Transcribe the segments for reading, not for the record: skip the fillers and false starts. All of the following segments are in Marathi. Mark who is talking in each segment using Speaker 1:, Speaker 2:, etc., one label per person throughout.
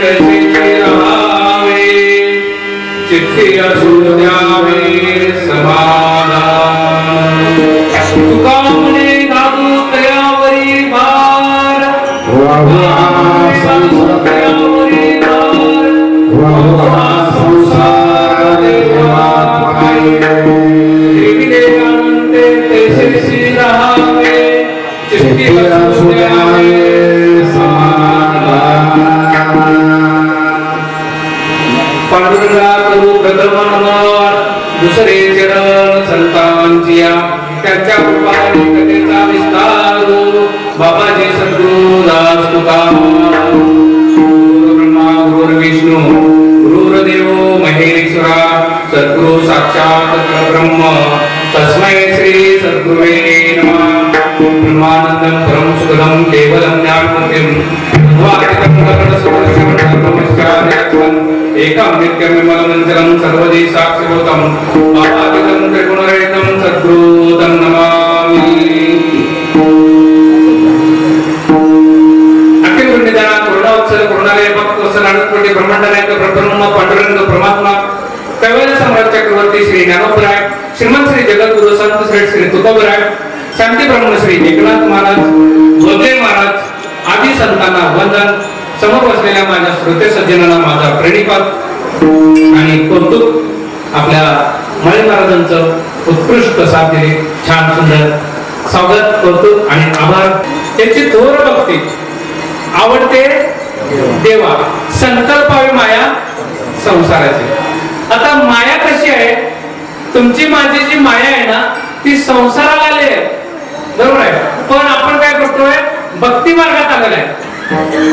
Speaker 1: Amen. चित्ती असू द्यावे समाधान तुका म्हणे दादू तयावरी भार तयावरी भार संसार देवानंदे तैसेशी राहावे चित्ती असू द्यावे समाधान पांडुरंगा करू प्रथम नमन दुसरे चरण संतांचिया त्यांच्या कृपाने कथेचा विस्तार बाबाजी सद्गुरुदास तुकाराम गुरु ब्रह्मा गुरु विष्णू गुरुर्देव महेश्वरा सद्गुरु साक्षात परब्रह्म तस्मै श्री सद्गुरुवे नमः ब्रह्मानंदं परम सुखदं केवलं ज्ञानमूर्तिं द्वारिकं गगनसदृशं ब्रह्मचार्यं एकं नित्यं विमलमञ्जलं सर्वदी साक्षिभूतं बाबादितं त्रिगुणरहितं सद्गुरुं नमामि अखिल गुरुनिधान करुणावत्सल करुणालय भक्तवत्सल अनंतकोटी ब्रह्मांडनायक ब्रह्म पांडुरंग परमात्मा कैवल्य सम्राट चक्रवर्ती श्री ज्ञानोबराय श्रीमंत श्री जगद्गुरु संत श्री तुकोबराय शांती ब्रह्म श्री एकनाथ महाराज बोधे महाराज आदी संतांना वंदन समोर बसलेल्या माझ्या श्रोते सज्जनांना माझा प्रणिपात आणि कौतुक आपल्या मळे महाराजांचं उत्कृष्ट साथ दिले छान सुंदर स्वागत कौतुक आणि आभार त्यांची थोर भक्ती आवडते देवा संकल्पावी माया संसाराची आता माया कशी आहे तुमची माझी जी माया आहे ना ती संसाराला आली आहे बरोबर आहे पण आपण काय करतोय भक्ती मार्गात आलेला आहे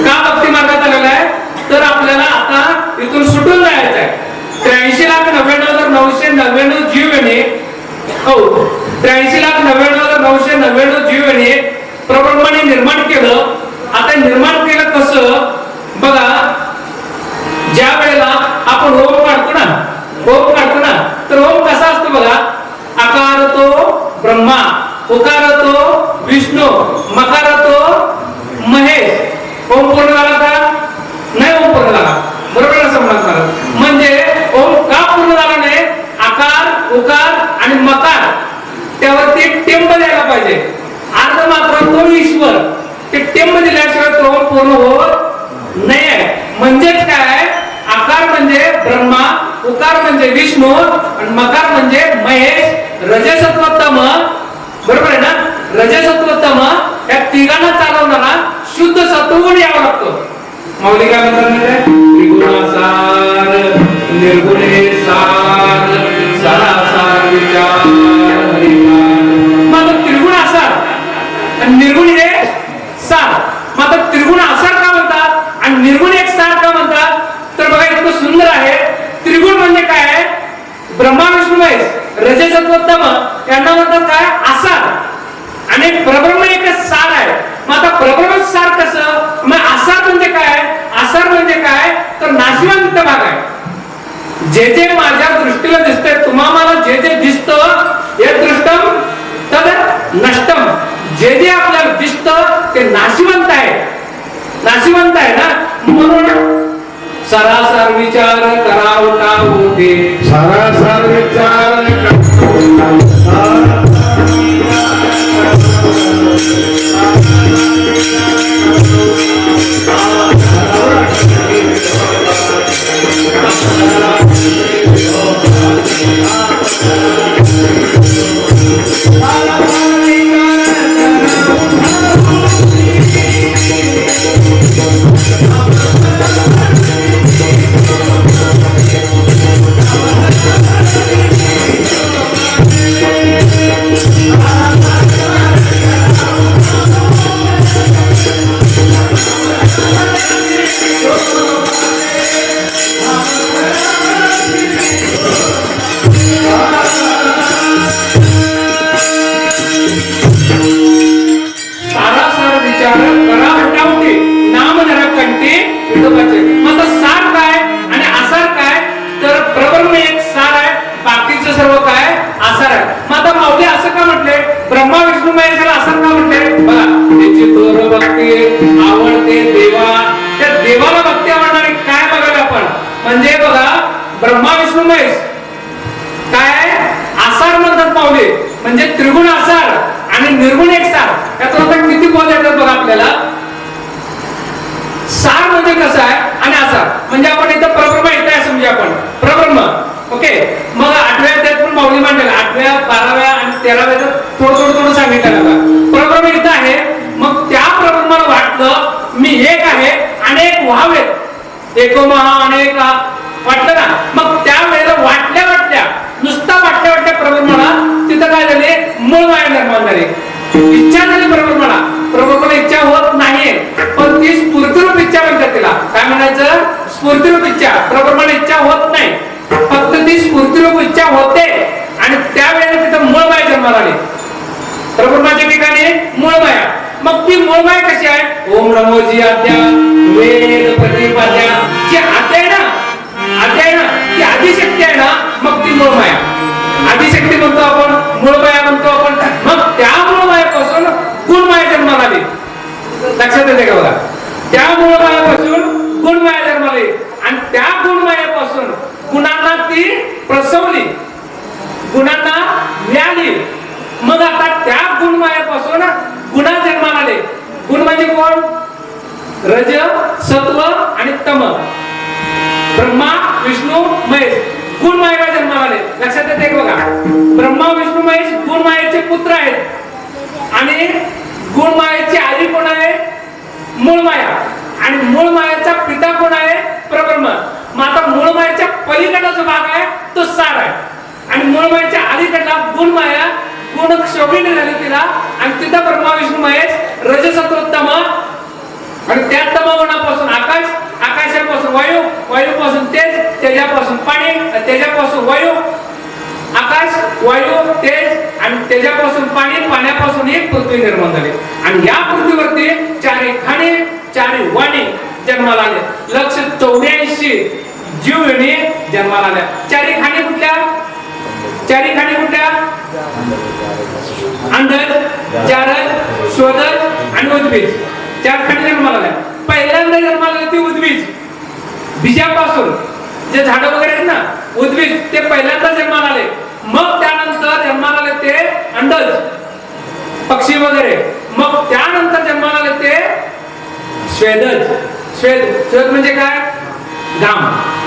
Speaker 1: का भक्ती मार्गात आलेला आहे तर आपल्याला आता इथून सुटून जायचं आहे 83,99,999 जीव येणे हो 83,99,999 जीव येणे प्रब्रह्माने निर्माण केलं आता निर्माण केलं कसं बघा ज्या वेळेला आपण ओम काढतो ना तर ओम कसा असतो बघा आकार तो ब्रह्मा उकार तो विष्णू मकार तो महेश ओम पूर्ण झाला का नाही ओम पूर्ण झाला बरोबर असं म्हणतात म्हणजे ओम का पूर्ण झाला नाही आकार उकार आणि मकार त्यावरती टेंब द्यायला पाहिजे अर्ध मात्र तो ईश्वर ते टेंब दिल्याशिवाय तो ओम पूर्ण होत नाही आहे म्हणजेच काय आकार म्हणजे ब्रह्मा उकार म्हणजे विष्णू आणि मकार म्हणजे महेश रजसत्वतम बरोबर आहे ना रजसत्वतम या तिघांना चालवणारा शुद्ध सत्वगुण यावं लागतो माऊली काय म्हणतात त्रिगुणासार निर्गुणे सार सारासार विचार मग त्रिगुण आसार आणि निर्गुण हे सार मग त्रिगुण आसार का म्हणतात आणि निर्गुण एक सार का म्हणतात तर बघा इतकं सुंदर आहे त्रिगुण म्हणजे काय ब्रह्मा विष्णू महेश रजसत्वोत्तम यांना म्हणतात काय आसार आणि परब्रह्म एक सार आहे मग आता परब्रह्म सार कसं मग आसार म्हणजे काय आसार म्हणजे काय तर नाशिवंत भाग आहे जे जे माझ्या दृष्टीला दिसतंय तुम्हाला जे जे दिसतं हे दृष्टम तद नष्टम जे जे आपल्याला दिसतं ते नाशिवंत आहे ना म्हणून सरासर विचार करावता होते सरासर विचार ब्रह्मा विष्णू महेश काय आसार म्हणतात पावले, म्हणजे त्रिगुण आसार आणि निर्गुण एक सार. यातून आता किती पद येतात बघा आपल्याला. सार म्हणजे कसं आहे आणि आसार म्हणजे आपण इथं परब्रह्म येत आहे समजा आपण परब्रह्म. ओके, मग 8व्या अध्यायात पण माऊली मांडलेला 8व्या 12व्या आणि 13व्या थोडं सांगितलं परब्रह्म इथं आहे. मग त्या परब्रह्माला वाटलं मी एक आहे अनेक व्हावेत, एको महा अनेक वाटलं ना. मग त्या वेळेला वाटल्या नुसता वाटल्या परब्रह्माला तिथं काय झाले मूळ माया निर्माण झाली. इच्छा झाली परब्रह्माला इच्छा होत नाही, पण ती स्फूर्तिरूप इच्छा म्हणतात. तिला काय म्हणायचं स्फूर्तिरूप इच्छा. परब्रह्माला इच्छा होत नाही, फक्त ती स्फूर्तिरूप इच्छा होते आणि त्यावेळेला तिथं मूळ माया जन्माला आली. परब्रह्माच्या ठिकाणी मूळ माया. मग ती मूळ माया कशी आहे. ओम नमो जी आद्या वेद प्रतिपाद्या जी आद्या आहे ना ती आदिशक्ती आहे ना. मग ती मूळ माया आदिशक्ती म्हणतो आपण, मूळ माया म्हणतो आपण. मग त्या मूळ मायापासून गुण माया जन्माला आली. लक्षात येते का बघा. त्या मूळ मायापासून गुण माया जन्माला आली आणि त्या गुण मायापासून गुणांना ती प्रसवली, गुणांना मिळाली. मग आता त्या गुण मायापासून गुणा जन्माला आले. गुण म्हणजे कोण. रज सत्व आणि तम. ब्रह्मा विष्णू महेश गुण मायेला जन्माला आले. लक्षात येते बघा. ब्रह्मा विष्णू महेश गुण मायेचे पुत्र आहेत आणि गुण मायेची आधी कोण आहे मूळ माया आणि मूळ मायेचा पिता कोण आहे परब्रह्म. मग आता मूळ मायेच्या पलीकडला जो भाग आहे तो सार आहे आणि मूळ मायेच्या अलीकडला गुण माया गुण क्षोभिणी झाली तिला आणि तिथं ब्रह्मा विष्णू महेश रजसत्वोत्तम आणि त्या तम गुणापासून आकाश, आकाशापासून वायू, वायूपासून तेज, तेजापासून पाणी, तेजापासून वायू, आकाश वायू तेज आणि तेजापासून पाणी, पाण्यापासून एक पृथ्वी निर्माण झाली. आणि या पृथ्वीवरती चारी खाणी चारी वाणी जन्माला आले. लक्ष 84 जीवनी जन्माला आल्या. चारी खाणी कुठल्या. अंडज, जारज, शोधज आणि उद्भिज. 4 खाणी जन्माला आल्या. पहिल्यांदा जन्माला आले ती उद्भिज, बीजापासून जे झाडं वगैरे आहेत ना उद्भिज ते पहिल्यांदा जन्माला आले. मग त्यानंतर जन्माला आले ते अंडज पक्षी वगैरे. मग त्यानंतर जन्माला आले ते स्वेदज. स्वेद म्हणजे काय घाम.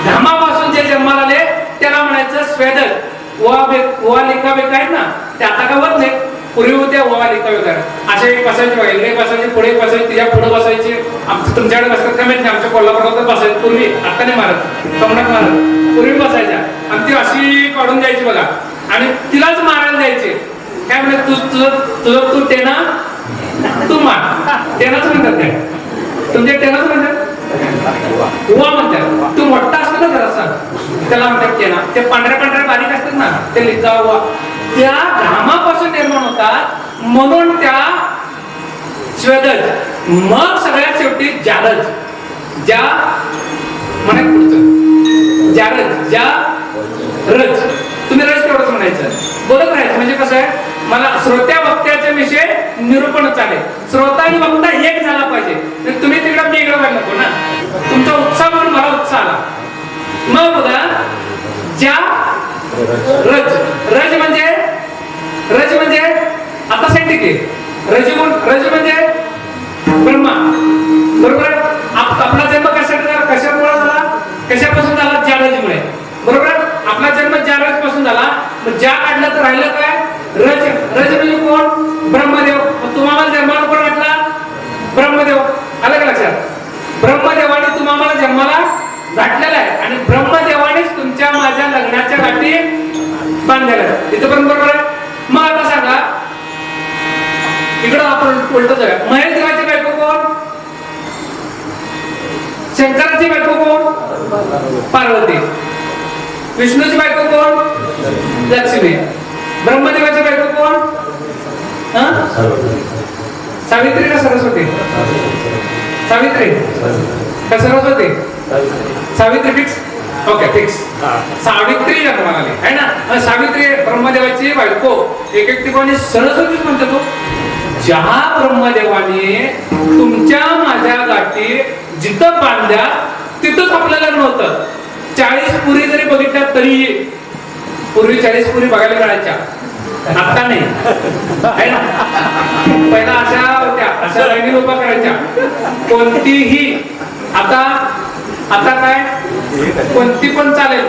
Speaker 1: घामापासून जे जन्माला आले त्याला म्हणायचं स्वेदज. ओवा लिका बेका आहेत ना ते आता का होत नाही. पूर्वी होत्या ओवा लिका बेकार असे बसायचे बघा. इकडे बसायचे पुढे बसायचे तिच्या पुढे बसायचे. आमचं तुमच्याकडे बसतात का माहिती नाही. आमच्या कोल्हापूरात बसायचे पूर्वी. आता नाही मारत कमनात मारत. पूर्वी बसायच्या आणि ती अशी काढून द्यायची बघा आणि तिलाच मारायला द्यायचे. काय म्हणजे तुझं तू टेना तू मार. टेनाच म्हणतात काय तुमच्या टेनाच म्हणतात. ओवा म्हणतात. तू मोठा असतो ना जरासा त्याला म्हणतात टेना. ते पांढऱ्या बारीक असतात ना ते लिका ओवा. त्या घामापासून निर्माण होतात म्हणून त्या स्वेदज. मग सगळ्यात शेवटी जारज. ज्या म्हणा पुढचं जारज ज्या रज. तुम्ही रज तेवढंच म्हणायचं बोलत राहायचं. म्हणजे कसं आहे मला श्रोत्या वक्त्याच्या विषय निरूपण चालेल. श्रोता आणि वक्ता एक झाला पाहिजे. तुम्ही तिकडं मी इकडं व्हायला नको ना. तुमचा उत्साह म्हणून मला उत्साह आला. मग बघा ज्या रज म्हणजे आता सायंटिक आहे. रज म्हणजे ब्रह्मा. बरोबर. आपला जन्म कशामुळे झाला कशापासून झाला जारजमुळे. बरोबर. आपला जन्म जारज पासून झाला. मग ज्या काढलं तर राहिलं काय रज. रज म्हणजे कोण ब्रह्मदेव. मग तुम्हाला जन्माला कोण वाटला ब्रह्मदेव. आलं का लक्षात. ब्रह्मदेवाने तुम्हाला जन्माला घातलेला आहे आणि ब्रह्मदेवानेच तुमच्या माझ्या लग्नाच्या गाठी बांधलेल्या आहेत. इथपर्यंत बरोबर आहे. मग आता सांगा इकडं आपण उलट जाऊया. महेश देवाची बायको कोण. शंकराची बायको कोण पार्वती. विष्णूची बायको कोण लक्ष्मी. ब्रह्मदेवाची बायको कोण सावित्री का सरस्वती. सावित्री का Saraswati. Savitri fix. Okay fix. Savitri जन्माला आली आहे ना. सावित्री ब्रह्मदेवाची बायको. एक ठिकाणी सरस्वतीच म्हणतो तो. ज्या ब्रह्मदेवाने तुमच्या माझ्या गाठी जिथं बांधल्या तिथंच आपलं लग्न होतं. 40 पुरी जरी बघितल्या तरी, पूर्वी 40 पुरी बघायला मिळायच्या, आता नाही आहे ना. पहिला अशा होत्या, अशा लाईनी उभा करायच्या कोणतीही. आता काय, कोणती पण चालेल,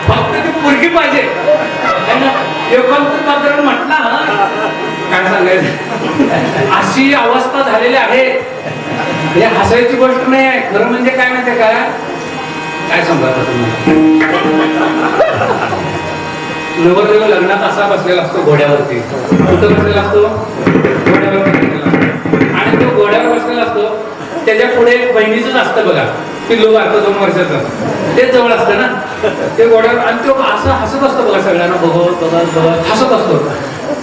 Speaker 1: फक्त ती पुरगी पाहिजे. मात्र म्हटला काय सांगायचं, अशी अवस्था झालेली आहे. हे हसायची गोष्ट नाही आहे, खरं म्हणजे काय माहितीये काय समजा नवरदेव लग्नात असा बसलेला असतो घोड्यावरती. कुठं बसलेला असतो? घोड्यावर बसलेला असतो. आणि तो घोड्यावर बसलेला असतो, त्याच्या पुढे बहिणीच असतं बघा, पिल्लू बारकं 2 वर्षाचं, तेच जवळ असतं ना ते घोड्यावर. आणि तो असं हसत असतो बघा, सगळ्यांना बघत हसत असतो.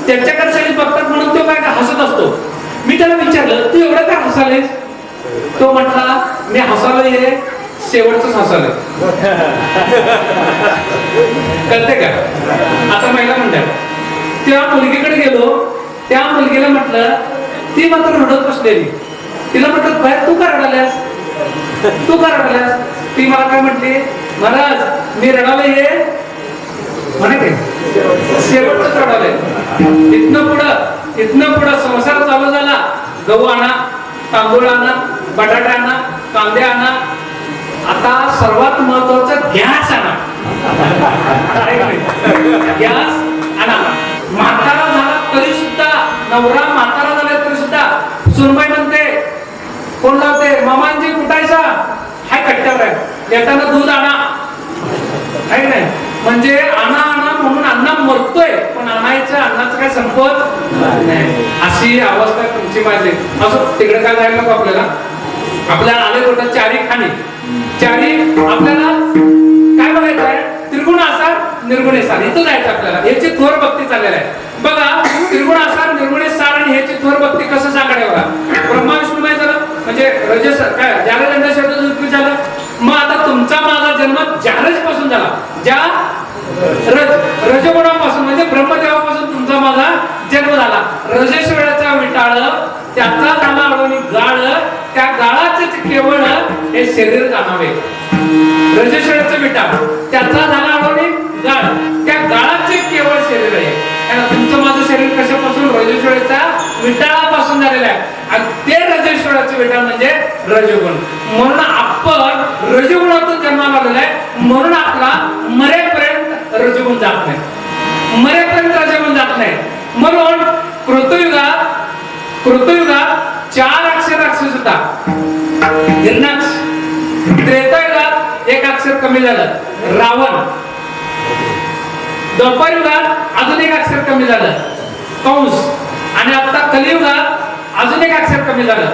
Speaker 1: त्याच्याकडे सगळी बघतात म्हणून तो काय हसत असतो. मी त्याला विचारलं, तू एवढं काय हसालेस? तो म्हटला, मी हसालो हे शेवटच हसालोय. कळते का? आता महिला म्हणतात, त्या मुलगीकडे गेलो, त्या मुलगीला म्हटलं, ती मात्र रडत बसलेली. तिला म्हटलं, बाहेर तू का रडाल्यास, तू का रडाल्यास? ती मला काय म्हटली, महाराज मी रडालो हे म्हणे काय शेवटच रडालय. इथनं पुढं संसार चालू झाला, गहू आणा, तांदूळ आणा, बटाटा आणा, कांदे आणा, आता सर्वात महत्वाचं गॅस आणा. गॅस आणा. म्हातारा झाला तरी सुद्धा, नवरा म्हातारा झाला तरी सुद्धा सुनबाई म्हणते, कोण लावते, मामांजी कुठायचा हाय कट्ट्यावर आहे, येताना दूध आणा. आहे नाही म्हणजे आणा म्हणून अण्णा मरतोय, पण आणायचं अन्नाचं काय संपत नाही. अशी अवस्था तुमची माझी. असं तिकडे काय जायला नको आपल्याला आले कुठं चारी खाणी, चारी आपल्याला काय बघायचं आहे, त्रिगुण आसार निर्गुण सार, इथं जायचं आपल्याला. याची थोर भक्ती चाललेला आहे बघा. त्रिगुण आसार निर्गुण सार आणि ह्याची थोर भक्ती कसं सांगायला बघा. ब्रह्मा विष्णुमय झालं म्हणजे रजस काय, ज्याला शब्द झालं. मग आता तुमचा माझा जन्म ज्यारज पासून झाला, ज्या रजगुणापासून म्हणजे ब्रह्मदेवापासून तुमचा माझा जन्म झाला. रजस्वराचा विटाळ त्याचा झाला अडवणी गाळ, त्या गाळाच केवळ हे शरीर जाणावे. रजस्वराचं विटाळ त्याचा झाला अडवणी गाळ, त्या गाळाचे केवळ शरीर आहे. तुमचं माझं शरीर कशापासून, रजस्वराच्या विटाळापासून झालेलं आहे. आणि ते रजस्वराचं विटाळ म्हणजे रजगुण. म्हणून आपण रजगुणातून जन्माला आलेला आहे. म्हणून आपला मरेपर्यंत रजगुण जात नाही, मरेपर्यंत रजगुण जात नाही. म्हणून कृतयुगात 4 अक्षर राक्षस होता, हिरणाक्ष. त्रेतायुगात 1 अक्षर कमी झालं, रावण. द्वापारयुगात अजून 1 अक्षर कमी झालं, कंस. आणि आता कलियुगात अजून 1 अक्षर कमी झालं,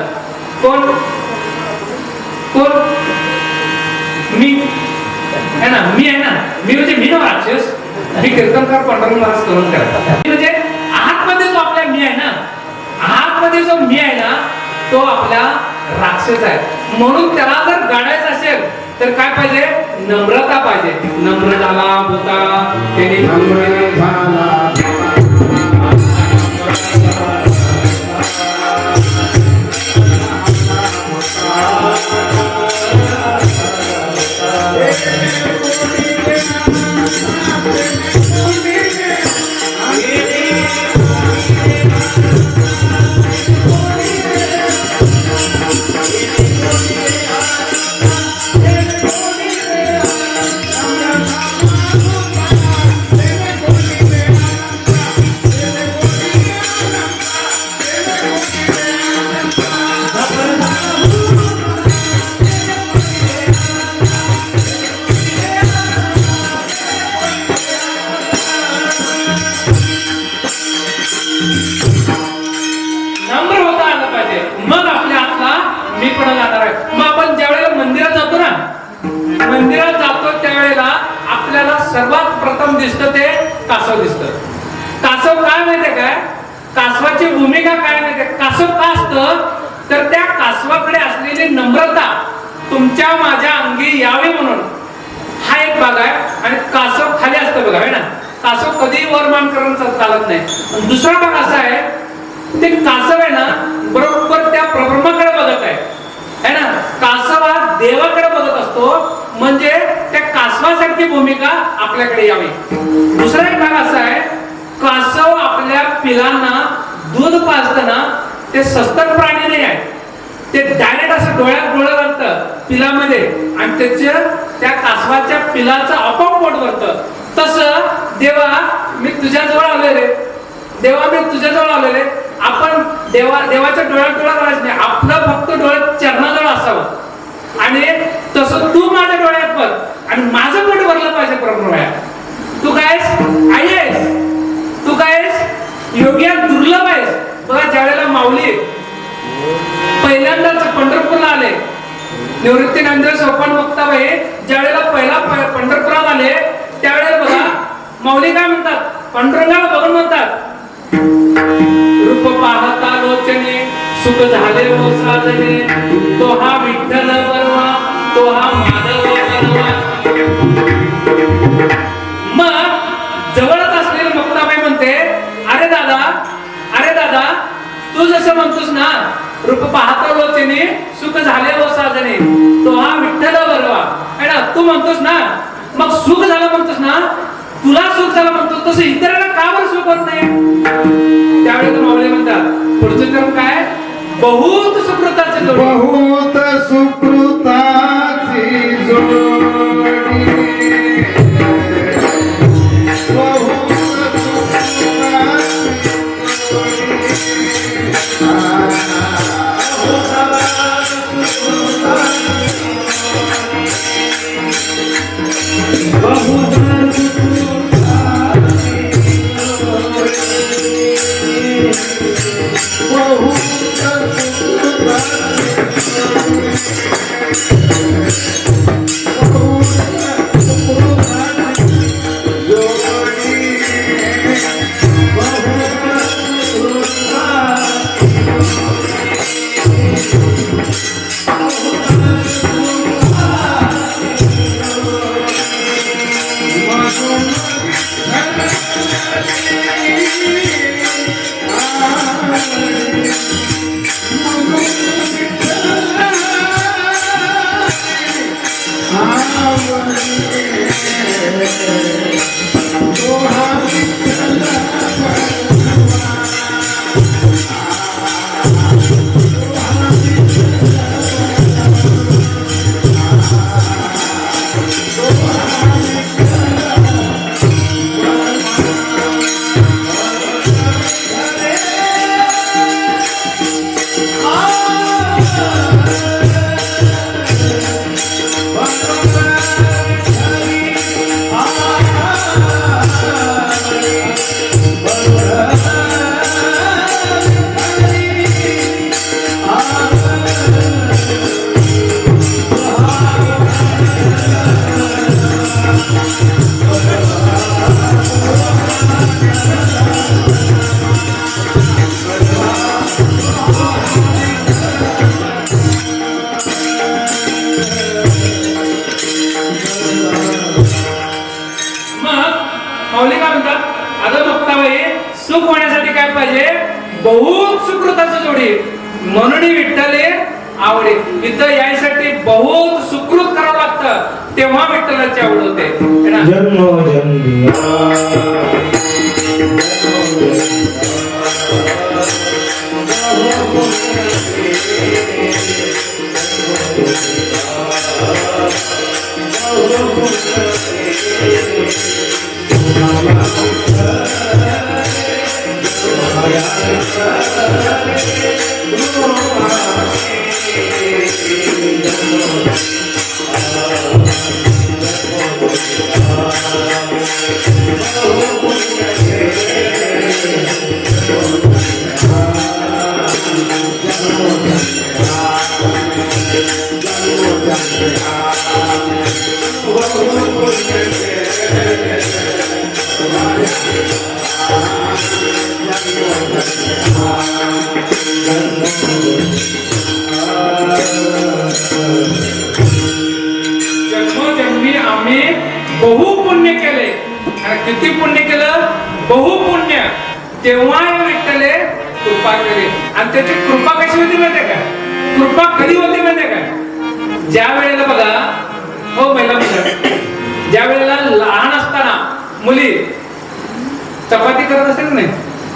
Speaker 1: कोण? मी आहे ना, मी आहे ना, मी म्हणजे मी ना राक्षस, मी कीर्तनकार पांडुरंग महाराज करून करतात. म्हणजे आतमध्ये जो आपला मी आहे ना, आतमध्ये जो मी आहे ना, तो आपला राक्षस आहे. म्हणून त्याला जर गाडायचं असेल तर काय पाहिजे, नम्रता पाहिजे. नम्र झाला होता त्याने सर्वात प्रथम दिसतं ते कासव दिसतं. कासव काय माहितीये काय, कासवाची भूमिका काय माहितीये, कासव का असतं तर त्या कासवाकडे असलेली नम्रता तुमच्या माझ्या अंगी यावी म्हणून हा एक भाग आहे. आणि कासव खाली असतं बघा, है ना, कासव कधी वरमान करून चालत नाही. दुसरा भाग असा आहे, ते कासव आहे ना बरोबर त्या प्रब्रह्माकडे बघत आहे ना. कासव हा देवाकडे बघत असतो, म्हणजे त्या कासवासारखी भूमिका आपल्याकडे यावी. दुसरा एक भाग असा आहे, कासव आपल्या पिलांना दूध पाजताना ते सस्तन प्राणी नाही आहे, ते डायरेक्ट असं डोळ्यात डोळं घालतं पिलामध्ये आणि त्या कासवाच्या पिलाचं आपोआप पोट भरतं. तसं देवा मी तुझ्याजवळ आलेले, देवा मी तुझ्याजवळ आलेले. आपण देवाच्या डोळ्यात डोळा घालायचं नाही, आपलं फक्त डोळ्यात चरणाजवळ असावं आणि तसं तू माझ्या डोळ्यात बघ आणि माझं पोट भरलं पाहिजे. प्रभू तू काय आई आहेस, तू काय योग्य दुर्लभ आहेस. बघा ज्या वेळेला माऊली पहिल्यांदाच पंढरपूरला आले, निवृत्ती नंदेश्वर सोपान मुक्ताबाई ज्या वेळेला पहिला पंढरपुरात आले त्यावेळेला बघा माऊली काय म्हणतात, पांडुरंगाला बघून म्हणतात, रूप पाहता लोचने सुख झाले हो साजने, तो हा विठ्ठल बरवा, तो हा माधव बरवा. मग जवळच असलेली मुक्ताबाई म्हणते, अरे दादा तू जसं म्हणतोस ना, रूप पाहता लोचने सुख झाले हो साजने, तो हा विठ्ठल बरवा है ना, तू म्हणतोस ना, मग सुख झालं म्हणतोस ना, तुला सुख झालं म्हणतोस, तसं इतरांना का बरं सुख होत नाही. त्यावेळेला माऊली म्हणतात पुढचं क्रम काय, बहुत सुकृताचे जोडी,
Speaker 2: बहुत सुकृताची जोडी, बहुत
Speaker 1: सुख होण्यासाठी काय पाहिजे, बहुत सुकृताची जोडी, म्हणून विठ्ठले आवडे. इथं यायसाठी बहुत सुकृत करावं लागतं, तेव्हा विठ्ठलाची आवड होते. जन्मोजन्मी आम्ही बहु पुण्य केले. किती पुण्य केलं, बहु पुण्य. तेव्हा विठ्ठले कृपा केली. आणि त्याची कृपा कशी होती माहिती का, कृपा कधी होती माहिती का, ज्या वेळेला बघा हो महिला चपाती करत असेल नाही,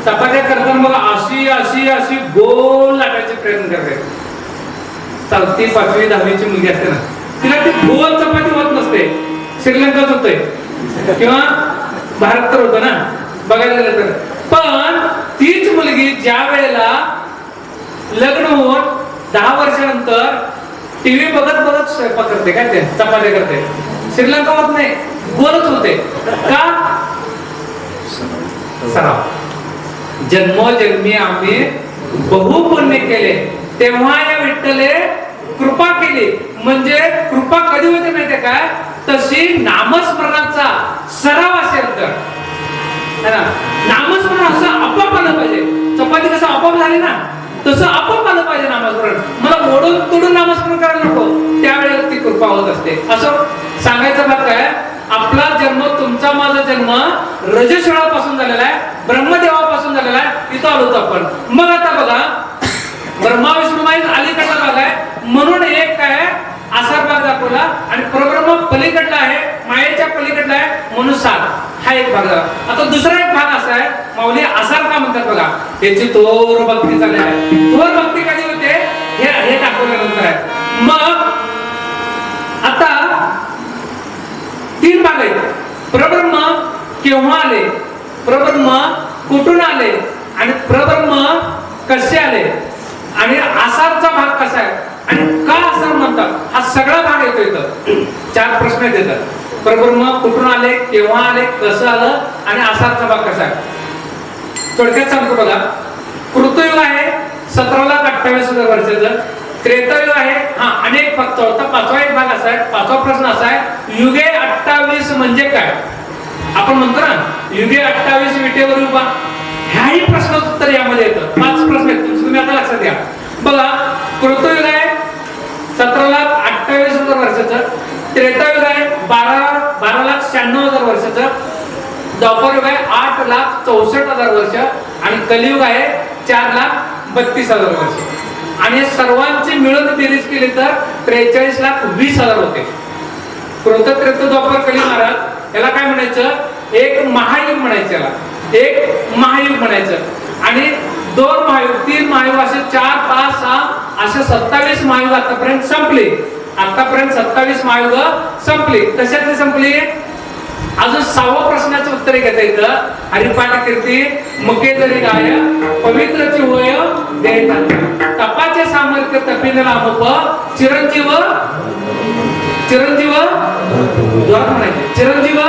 Speaker 1: चपात्या करताना बघा अशी अशी अशी गोल लाटायचे प्रयत्न करते. 4थी 5वी 10वीची मुलगी असते ना, तिला ती गोल चपाती होत नसते. श्रीलंकाच होतंय किंवा भारत तर होतं ना बघायला गेलं तर. पण तीच मुलगी ज्या वेळेला लग्न होऊन 10 वर्षानंतर टीव्ही बघत बघत स्वयंपाक करते, काय ते चपात्या करते, श्रीलंका होत नाही, गोलच होते. का? सराव. जन्मोजन्मी आम्ही बहु पुण्य केले, तेव्हा या विठ्ठले कृपा केली. म्हणजे कृपा कधी होते माहितीये काय? तशी नामस्मरणाचा सराव असेल तर, है ना. नामस्मरण असं आपोआप आलं पाहिजे. चपाती कसं आपोआप झाली ना, तसं आपोआप आलं पाहिजे नामस्मरण. मला ओढून तोडून नामस्मरण करायला नको, त्यावेळेला ती कृपा होत असते. असं सांगायचं भाग काय? आपला जन्म, तुमचा माझा जन्म रजस्वळापासून झालेला आहे, ब्रह्मदेवापासून झालेला आहे. इथं आलो आपण. मग आता बघा, ब्रह्मा विष्णू माहीत अलीकडला भाग आहे, म्हणून एक काय आसार भाग दाखवला, आणि परब्रह्म पलीकडला आहे, मायेच्या पलीकडला आहे, म्हणून 7 हा एक भाग झाला. आता दुसरा एक भाग असा आहे, माऊली आसार का म्हणतात बघा, याची तोर भक्ती चालली आहे. तोर भक्ती कधी होते हे दाखवल्यानंतर आहे. मग आता 3 भाग आहेत. प्रब्रह्म केव्हा आले, प्रब्रह्म कुठून आले, आणि प्रब्रह्म कसे आले, आणि आसारचा भाग कसा आहे, आणि का आसार म्हणतात, हा सगळा भाग येतो. इथं 4 प्रश्न येतात. परब्रह्म कुठून आले, केव्हा आले, कसं आलं, आणि आसारचा भाग कसा आहे. थोडक्यात सांगतो बघा. कृतयुग आहे 17,28,000 वर्षाचं. त्रेतायुग आहे, हा अनेक भाग. चौथा 5वा एक भाग असा आहे. 5वा प्रश्न असा आहे, युगे 28 म्हणजे काय. आपण म्हणतो ना युगे 28 विटेवर उभा, ह्याही प्रश्नाचं उत्तर यामध्ये येतं. 5 प्रश्न आहेत, तुम्ही आता लक्षात घ्या. बघा, कृतयुग आहे 17,28,000 वर्षाचं. त्रेतायुग आहे 12,96,000 वर्षाचं. द्वापरयुग आहे 8,64,000 वर्ष, आणि कलियुग आहे 4,32,000 वर्ष. आणि सर्वांची मिळून बेरीज केली तर 43,20,000 होते. कृत, त्रेता, द्वापर, कली महाराज याला काय म्हणायचं, एक महायुग म्हणायचं, याला एक महायुग म्हणायचं. आणि 2 महायुग, 3 महायुग, असे 4, 5, 6 असे 27 महायुग आतापर्यंत संपले. आतापर्यंत 27 महायुग संपली. कशातली संपली? अजून 6व्या प्रश्नाचं उत्तर घेता येतं. हरिपाठ कीर्ती मुके जरी गाय, पवित्रची होय देहता, तपाचे सामर्थ्य तपिने लाभप, चिरंजीव चिरंजीव जोरात म्हणायचे, चिरंजीव.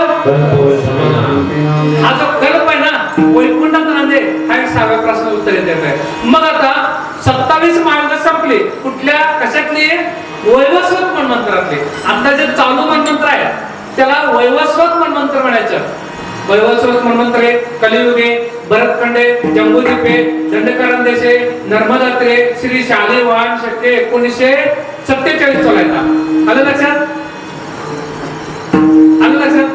Speaker 1: हा जो कल्प आहे ना, वैकुंठात नांदे, हा एक 6व्या प्रश्नाचं उत्तर येत आहे. मग आता 27 महायुग संपली. कुठल्या, कशातली? वैवस्वत मन्वंतरातले. आता जे चालू मन्वंतर आहे त्याला वैवस्वत मन्वंतर म्हणायचं. वैवस्वत मन्वंतरे कलियुगे, भरतखंडे, जम्बूद्वीपे, दंडकारण्य देशे, नर्मदात्रे, श्री शालिवाहन शके 1947 चालायचा. आलं लक्षात? आलं लक्षात?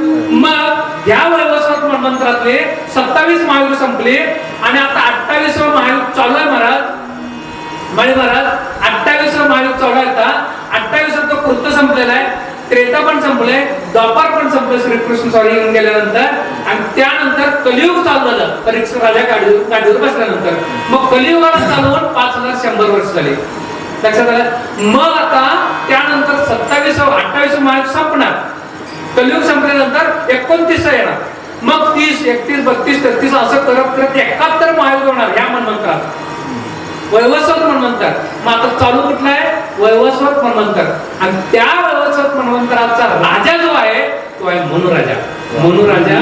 Speaker 1: मग या वैवस्वत मन्वंतरातले 27 महायुग संपले, आणि आता 28वं महायुग चालू आहे महाराज. माळी महाराज 28वं महायुग चालू आहे. आता 28 तो कृत संपलेला आहे, त्रेता पण संपले, द्वापार पण संपले श्रीकृष्ण स्वामी येऊन गेल्यानंतर, आणि त्यानंतर कलियुग चालू झालं परीक्षा राजा गाडीवर बसल्यानंतर. मग कलियुगाला चालू होऊन 5100 वर्ष झाले. लक्षात आलं? मग आता त्यानंतर 28वं महायुग संपणार. कलियुग संपल्यानंतर 29 येणार. मग 30, 31, 32, 33 असं करत करत 71 महायुग होणार या मन्वंतरात. वैवस्वत मन्वंतर. मग आता चालू कुठला आहे? वैवस्वत मन्वंतर. आणि त्या वैवस्वत मन्वंतराचा राजा जो आहे तो आहे मनुराजा. मनुराजा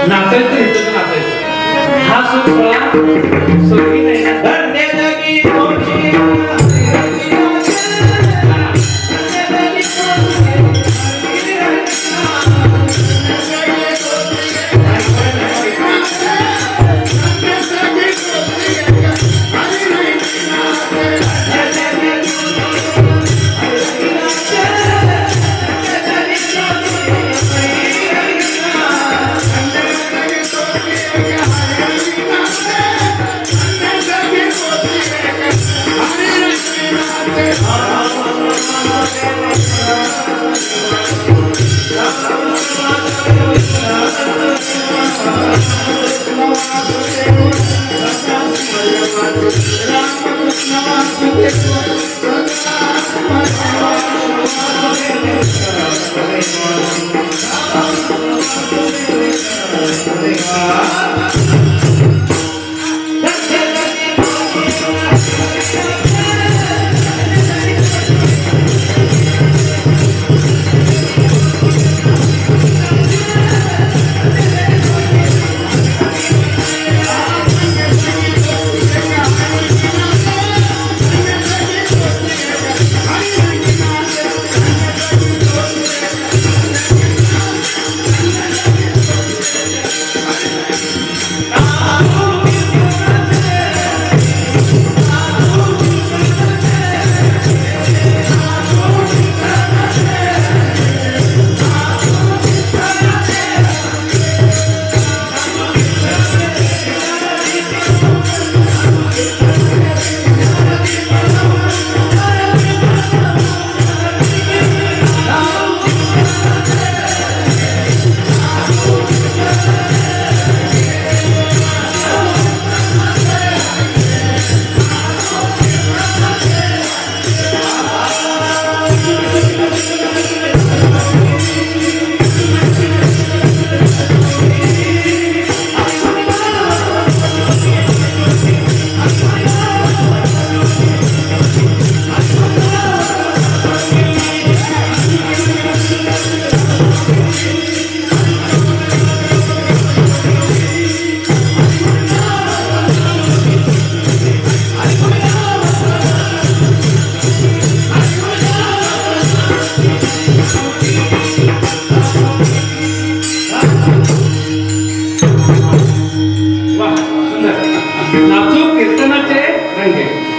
Speaker 1: नाचायचं इथं नाचायचं हा सोहळा सोयी नाही ना.
Speaker 3: धन्य जगी तुझी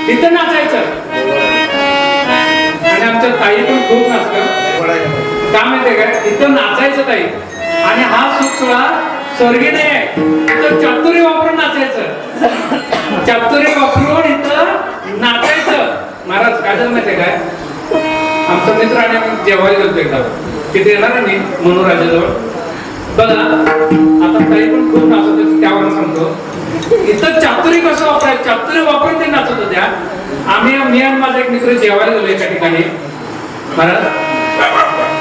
Speaker 1: इथं नाचायचं आणि आमच्या ताई पण खूप नाचतात का माहितीये काय इथं नाचायचं ताई आणि हा सुखसोळा स्वर्गी नाही आहे इथं चातुर्य वापरून नाचायचं चातुर्य वापरून इथं नाचायचं महाराज काय झालं माहितीये काय आमचा मित्र आणि आम्ही जेवायला गेलो एकदा तिथे येणार आहे मी मनोराजाजवळ बघा आता ताई पण खूप नाचत होती त्यावर सांगतो इथं चातुर्य कसं वापरायचं चातुर्य वापरून ते नाचत होत्या मी आणि माझा एक मित्र जेवायला गेलो एका ठिकाणी महाराज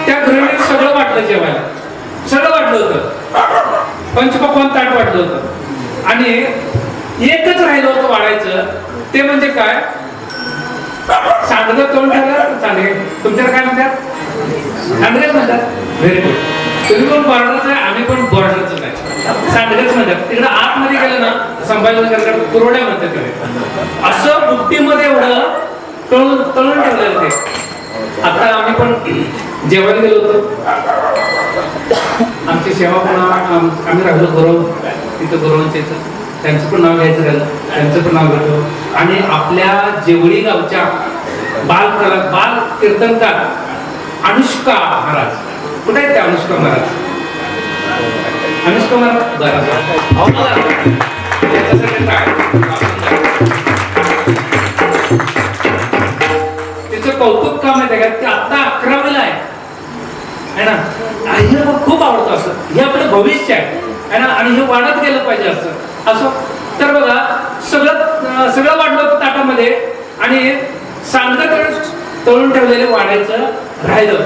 Speaker 1: त्या गृहिणीने सगळं वाटलं जेवायला सगळं वाटलं होतं पंचपक्वान्न ताट वाटलं होतं आणि एकच राहिलं होतं वाढायचं ते म्हणजे काय सांडगं तोंड ठेवलं सांडगे तुमच्याला काय म्हणतात सांडगेच म्हणतात व्हेरी गुड तुम्ही पण बॉर्डरच आहे, आम्ही पण बॉर्डरच आहे. सांडगच म्हणतात तिकडे आतमध्ये गेलं ना संभाजीनगरकडे कुरोड्या म्हणतात तिकडे. असं बुट्टीमध्ये एवढं तळून तळून ठेवलेलं ते. आता आम्ही पण जेवायला गेलो होतो. आमची सेवा पण आम्ही राहिलो गुरव तिथं गुरवांच्या इथं. त्यांचं पण नाव घ्यायचं राहिलं, त्यांचं पण नाव घेतो. आणि आपल्या जेवळी गावच्या बाल कीर्तनकार अनुष्का महाराज, कुठे आहेत त्या अनुष्का महाराज? अनुष्का महाराज बरं तिचं कौतुक काम आहे का? ते आता 11वीला आहे ना. हे खूप आवडतं असं. हे आपलं भविष्य आहे ना, आणि हे वाढत गेलं पाहिजे असं. तर बघा सगळं वाढलं होतं ताटामध्ये आणि सांडगं तळून थोडं वाढायचं राहिलं.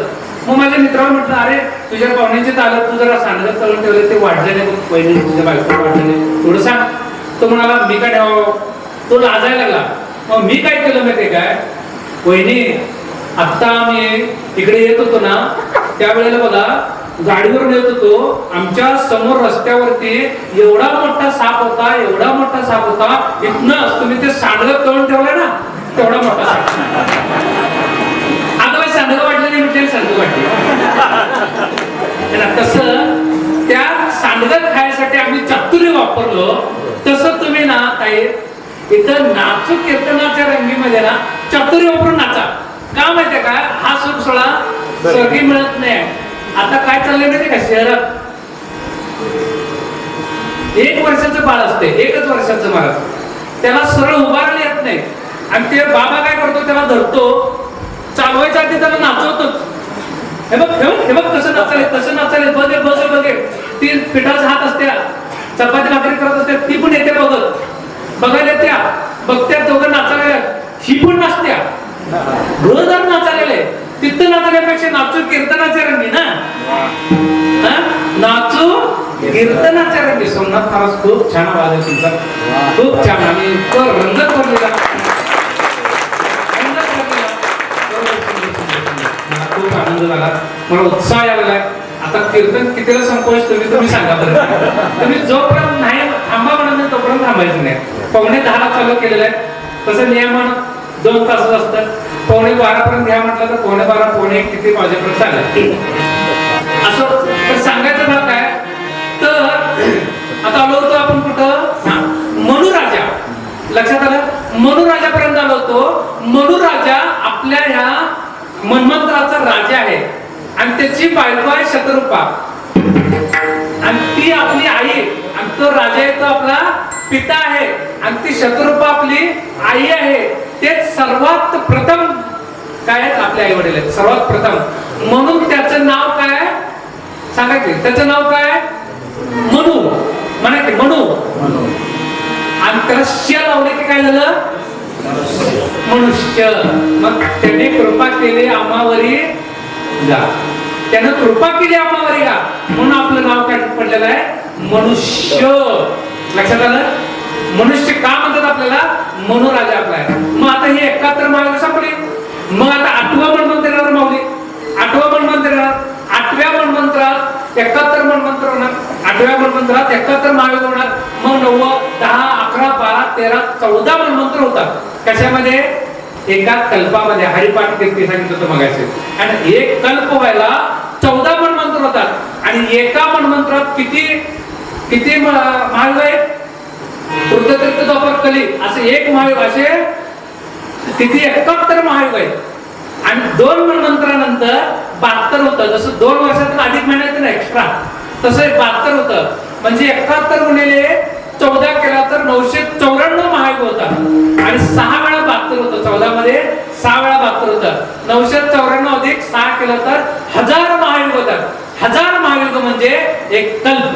Speaker 1: मग माझ्या मित्राला म्हटलं, अरे तुझ्या पाहुण्यांचे तालत तू जरा सांडगं तळून ठेवले ते वाढले नाही, पहिले तुझ्या बायको वाढले नाही, थोडं सांग. तो म्हणाला मी काय ठेवावं. तो लाजायला लागला. मग मी काय केलं माहितीये काय, वहिनी आत्ता आम्ही इकडे येत होतो ना त्यावेळेला बघा गाडीवरून येत होतो, आमच्या समोर रस्त्यावरती एवढा मोठा साप होता, एवढा मोठा साप होता, इथनं तुम्ही ते सांडगं तळून ठेवलं ना तेवढा मोठा साप. आता बाई सांडगं वाटलं नाही म्हटलं सांडगं वाटली. तसं त्या सांडगं खायसाठी आम्ही चातुर्य वापरलो. तसं तुम्ही ना काही इथं नाचू कीर्तनाच्या रंगीमध्ये ना चातुर्य वापरून नाचा. का माहितीये का, हा सुख सोळा स्वर्गी मिळत नाही. आता काय चाललंय माहितीये का, शहरात 1 वर्षाचं बाळ असते, 1च वर्षाचं बाळ, त्याला सरळ उभारायला येत नाही. आणि ते बाबा काय करतो, त्याला धरतो, चालवायच्या आधी त्याला नाचवतोच. हे बघ कसं नाचाले, तसं नाचाले, बघे ती पिठाचा हात असते, चपाती भाकरी करत असते, ती पण येते बघायला त्या बघत्या दोघं नाचायला, ही पण नाचत्या. घरदार नाचालेले, तिथं नाचण्यापेक्षा नाचू कीर्तनाच्या रंगी ना, नाचू कीर्तनाच्या रंगी. सोमनाथ महाराज खूप छान आवाज आहे तुमचा, खूप छान. आणि तो रंगत भरलेला, खूप आनंद झाला, मला उत्साह यायला. आता कीर्तन कितीला संपवायचं तुम्ही सांगा बरं. तुम्ही जोपर्यंत नाही थांबा म्हणत नाही तोपर्यंत थांबायचं नाही. 9:45 चालू केलेलं आहे, तसं नियमन 2 तास असतात. 11:45 पर्यंत घ्या म्हटलं तर 12:15 1 किती वाजेपर्यंत चालेल असं. तर सांगायचं भाग काय, तर आता आलो होतो आपण कुठं, मनुराजा. लक्षात आलं, मनुराजापर्यंत आलो होतो. मनुराजा आपल्या ह्या मन्वंतराचा राजा आहे आणि त्याची बायको आहे शतरूपा, आणि ती आपली आई, आणि तो राजा आहे तो आपला पिता आहे, आणि ती शतरूपा आपली आई आहे. ते सर्वात प्रथम काय आहेत, आपले आई वडील आहेत सर्वात प्रथम. म्हणून त्याचं नाव काय सांगा की, त्याचं नाव काय, मनू. म्हणा की मनू. आणि त्याला श लावले की काय झालं, मनुष्य. मग त्याने कृपा केली आम्हावरी जा, त्यानं कृपा केली आम्हावरी जा, म्हणून आपलं नाव काय पडलेलं आहे, मनुष्य. लक्षात आलं, मनुष्य का म्हणतात आपल्याला, मनुराजा आपला आहे. मग आता हे 71 मावली संपली. मग आता 8वं मन्वंतर येणार माऊली, 8वं मन्वंतर येणार. 8व्या मन्वंतरात 71 मन्वंतर होणार, 8व्या मन्वंतरात 71 महायुग होणार. मग 9, 10, 11, 12, 13, 14 मन्वंतर होतात. कशामध्ये, एका कल्पामध्ये. हरिपाठ कीर्ती सांगितलं होतं मगाशी. आणि एक कल्प व्हायला 14 मन्वंतर होतात. आणि एका मन्वंतरात किती महायुग आहेत, वृद्धतीर्थ द्वापर कली असे 1 महायुग, असे किती 71 महायुग आहेत. आणि 2 मन्वंतरानंतर 72 होतं. जसं 2 वर्षातून अधिक महिन्यातून एक्स्ट्रा, तसं 72 होतं. म्हणजे 71 गुणिले 14 केला तर 994 महायुग होतात. आणि 6 वेळा 72 होतं. 14 मध्ये 6 वेळा 72 होतं. 994 अधिक 6 केलं तर 1000 महायुग होतात. 1000 महायुग म्हणजे एक कल्प.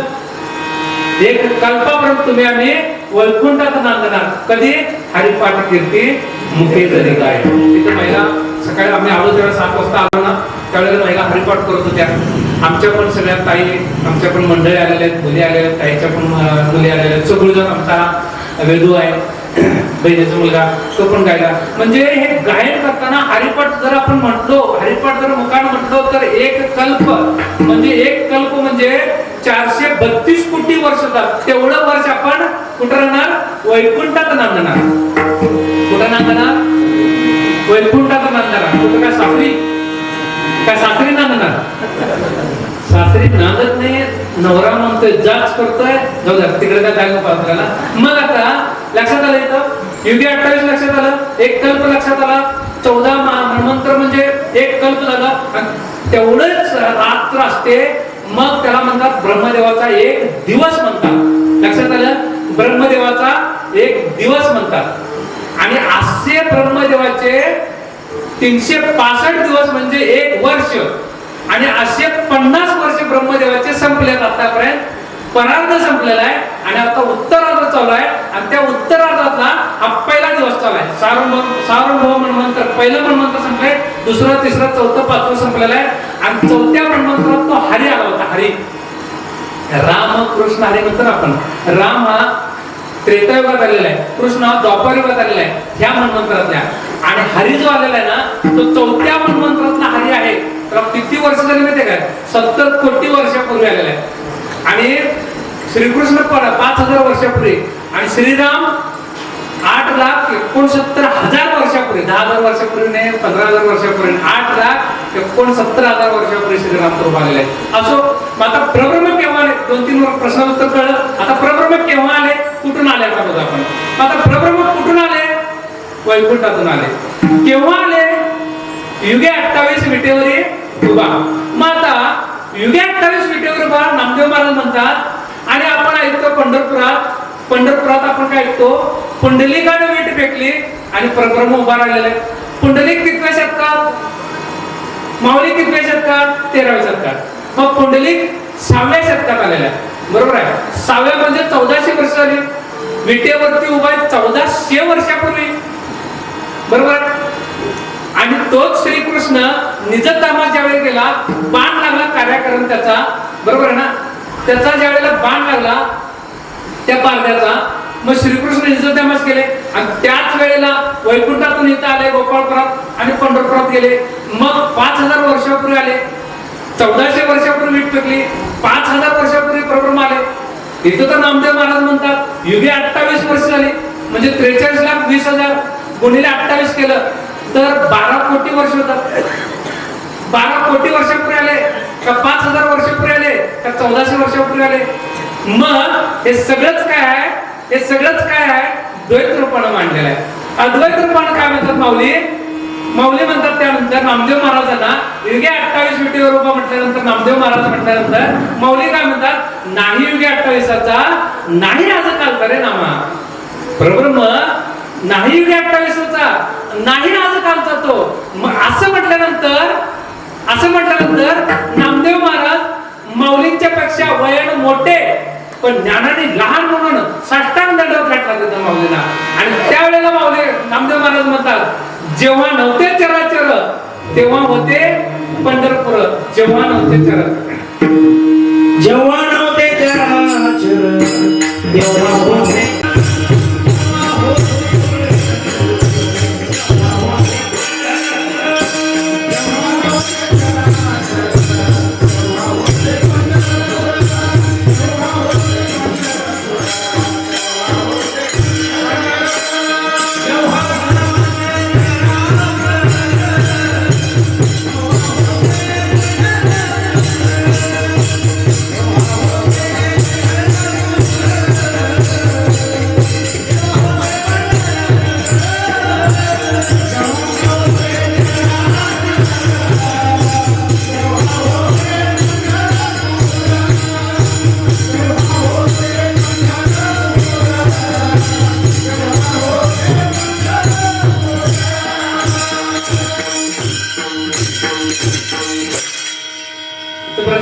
Speaker 1: एक कल्पापर्यंत तुम्ही आम्ही वैकुंठात नांदणार. कधी, हरिपाठ कीर्ती मुखे जरी गाय. तिथे महिला सकाळी आम्ही आलो तेव्हा 7 वाजता आलो ना, त्यावेळेला महिला हरिपाठ करत होत्या. आमच्या पण सगळ्या ताई, आमच्या पण मंडळी आलेल्या आहेत, मुली आलेल्या आहेत, ताईच्या पण मुली आलेल्या आहेत. सगळेजण आमचा वेदू आहे, बहिणीचा मुलगा तो पण गायला. म्हणजे हे गायन करताना हरिपाठ जर आपण म्हटलो, हरिपाठ जर मुखाने म्हटलो तर एक कल्प म्हणजे 432 कोटी वर्ष होतात. तेवढं वर्ष आपण कुठं राहणार? वैकुंठात नांदणार. कुठं नांदणार? वैकुंठात नांदणार. कुठं काय सासरी नांदणार? सासरी नांदत नाही. नवरा म्हणतोय जाच करतोय, जाऊ द्या तिकडे काय जायला पात्राला. मग आता लक्षात आलं इथं युगी 28 लक्षात आलं, एक कल्प लक्षात आला, 14 मन्वंतर म्हणजे एक कल्प झाला. तेवढंच रात्र असते, मग त्याला म्हणतात ब्रह्मदेवाचा एक दिवस म्हणतात. लक्षात आलं? ब्रह्मदेवाचा एक दिवस म्हणतात. आणि असे ब्रह्मदेवाचे 365 दिवस म्हणजे एक वर्ष. आणि असे 50 वर्ष ब्रह्मदेवाचे संपलेत आतापर्यंत. परार्ध संपलेला आहे आणि आता उत्तरार्ध चालू आहे. आणि त्या उत्तरार्धातला हा पहिला दिवस चालू आहे. सार्वभौम मन्वंतर पहिलं मन्वंतर संपलंय, दुसरं तिसरं चौथं पाचवं संपलेलं आहे. आणि चौथ्या मन्वंतरात तो हरी आला होता. हरी, राम कृष्ण हरी म्हणतो आपण. राम हा त्रेतायुगात आलेला आहे, कृष्ण हा द्वापर युगात आलेला आहे ह्या मन्वंतरातल्या. आणि हरी जो आलेला आहे ना तो चौथ्या मन्वंतरातला हरी आहे. तर किती वर्ष झाली माहिती आहे काय? 70 कोटी वर्षापूर्वी आलेला आहे. आणि श्रीकृष्ण 5000 वर्षापूर्वी आणि श्रीराम 8,69,000 वर्षापूर्वी. 10,000 वर्षापूर्वी नाही, 15,000 वर्षापूर्वी, 8,69,000 वर्षापूर्वी श्रीराम तो आलेले आहे. असो, आता प्रब्रह्म केव्हा आले? 2-3 प्रश्न उत्तर कळलं. आता प्रब्रह्म केव्हा आले, कुठून आले आता बघा आपण. आता प्रब्रह्म कुठून आले? वैकुंठातून आले. केव्हा आले? युगे 28 विटेवरी उभा. मग आता युगे 28 विटेवर उभा नामदेव महाराज म्हणतात. आणि आपण ऐकतो पंढरपुरात आपण काय ऐकतो? पुंडलिकाने वीट फेकली आणि परब्रह्म उभा राहिलेला आहे. पुंडलिक कितव्या शतकात? माऊली कितव्या शतकात? 13व्या शतकात. मग पुंडलिक 6व्या शतकात आलेला आहे. बरोबर आहे? 6व्या म्हणजे 1400 वर्ष झाली. विटेवरती उभा आहे 1400 वर्षापूर्वी. बरोबर. आणि तोच श्रीकृष्ण निजधामात ज्यावेळी गेला, बाण लागला कार्याकरण त्याचा. बरोबर आहे ना? त्याचा ज्यावेळेला बाण लागला त्या पारड्याचा, मग श्रीकृष्ण निजधामात गेले. आणि त्याच वेळेला वैकुंठातून इथं आले गोपाळपुरात आणि पंढरपुरात गेले. मग 5000 वर्षापूर्वी आले. 1400 वर्षापूर्वी वीट फेकली. 5000 वर्षापूर्वी प्रब्रह्म आले. इथं तर नामदेव महाराज म्हणतात युगे 28 वर्ष झाली. म्हणजे 43,20,000 गुणिले 28 केलं तर 12 कोटी वर्ष होतात. 12 कोटी वर्षापूर्वी आले का 5000 वर्षापूर्वी आले का 1400 वर्षापूर्वी आले? मग हे सगळंच काय आहे? हे सगळंच काय आहे? द्वैत रूपानं मांडलेलं आहे. अद्वैत रूपानं काय म्हणतात माऊली म्हणतात. त्यानंतर नामदेव महाराजांना युगे 28 विटेवर उभा म्हटल्यानंतर, नामदेव महाराज म्हटल्यानंतर माऊली काय म्हणतात? नाही युगे 28चा, नाही आज कालचा रे नामा. प्रब्रह्म नाही युगे 28चा, नाही आज कालचा तो. मग असं म्हटल्यानंतर नामदेव महाराज माऊलींच्या पेक्षा वयाने मोठे पण ज्ञानाने लहान म्हणून साष्टांग दंडवत घातला तिथं माऊलीला. आणि त्यावेळेला नामदेव महाराज म्हणतात जेव्हा नव्हते चराचर तेव्हा होते पंढरपूर. जेव्हा नव्हते चराचर,
Speaker 3: जेव्हा नव्हते चराचर तेव्हा होते.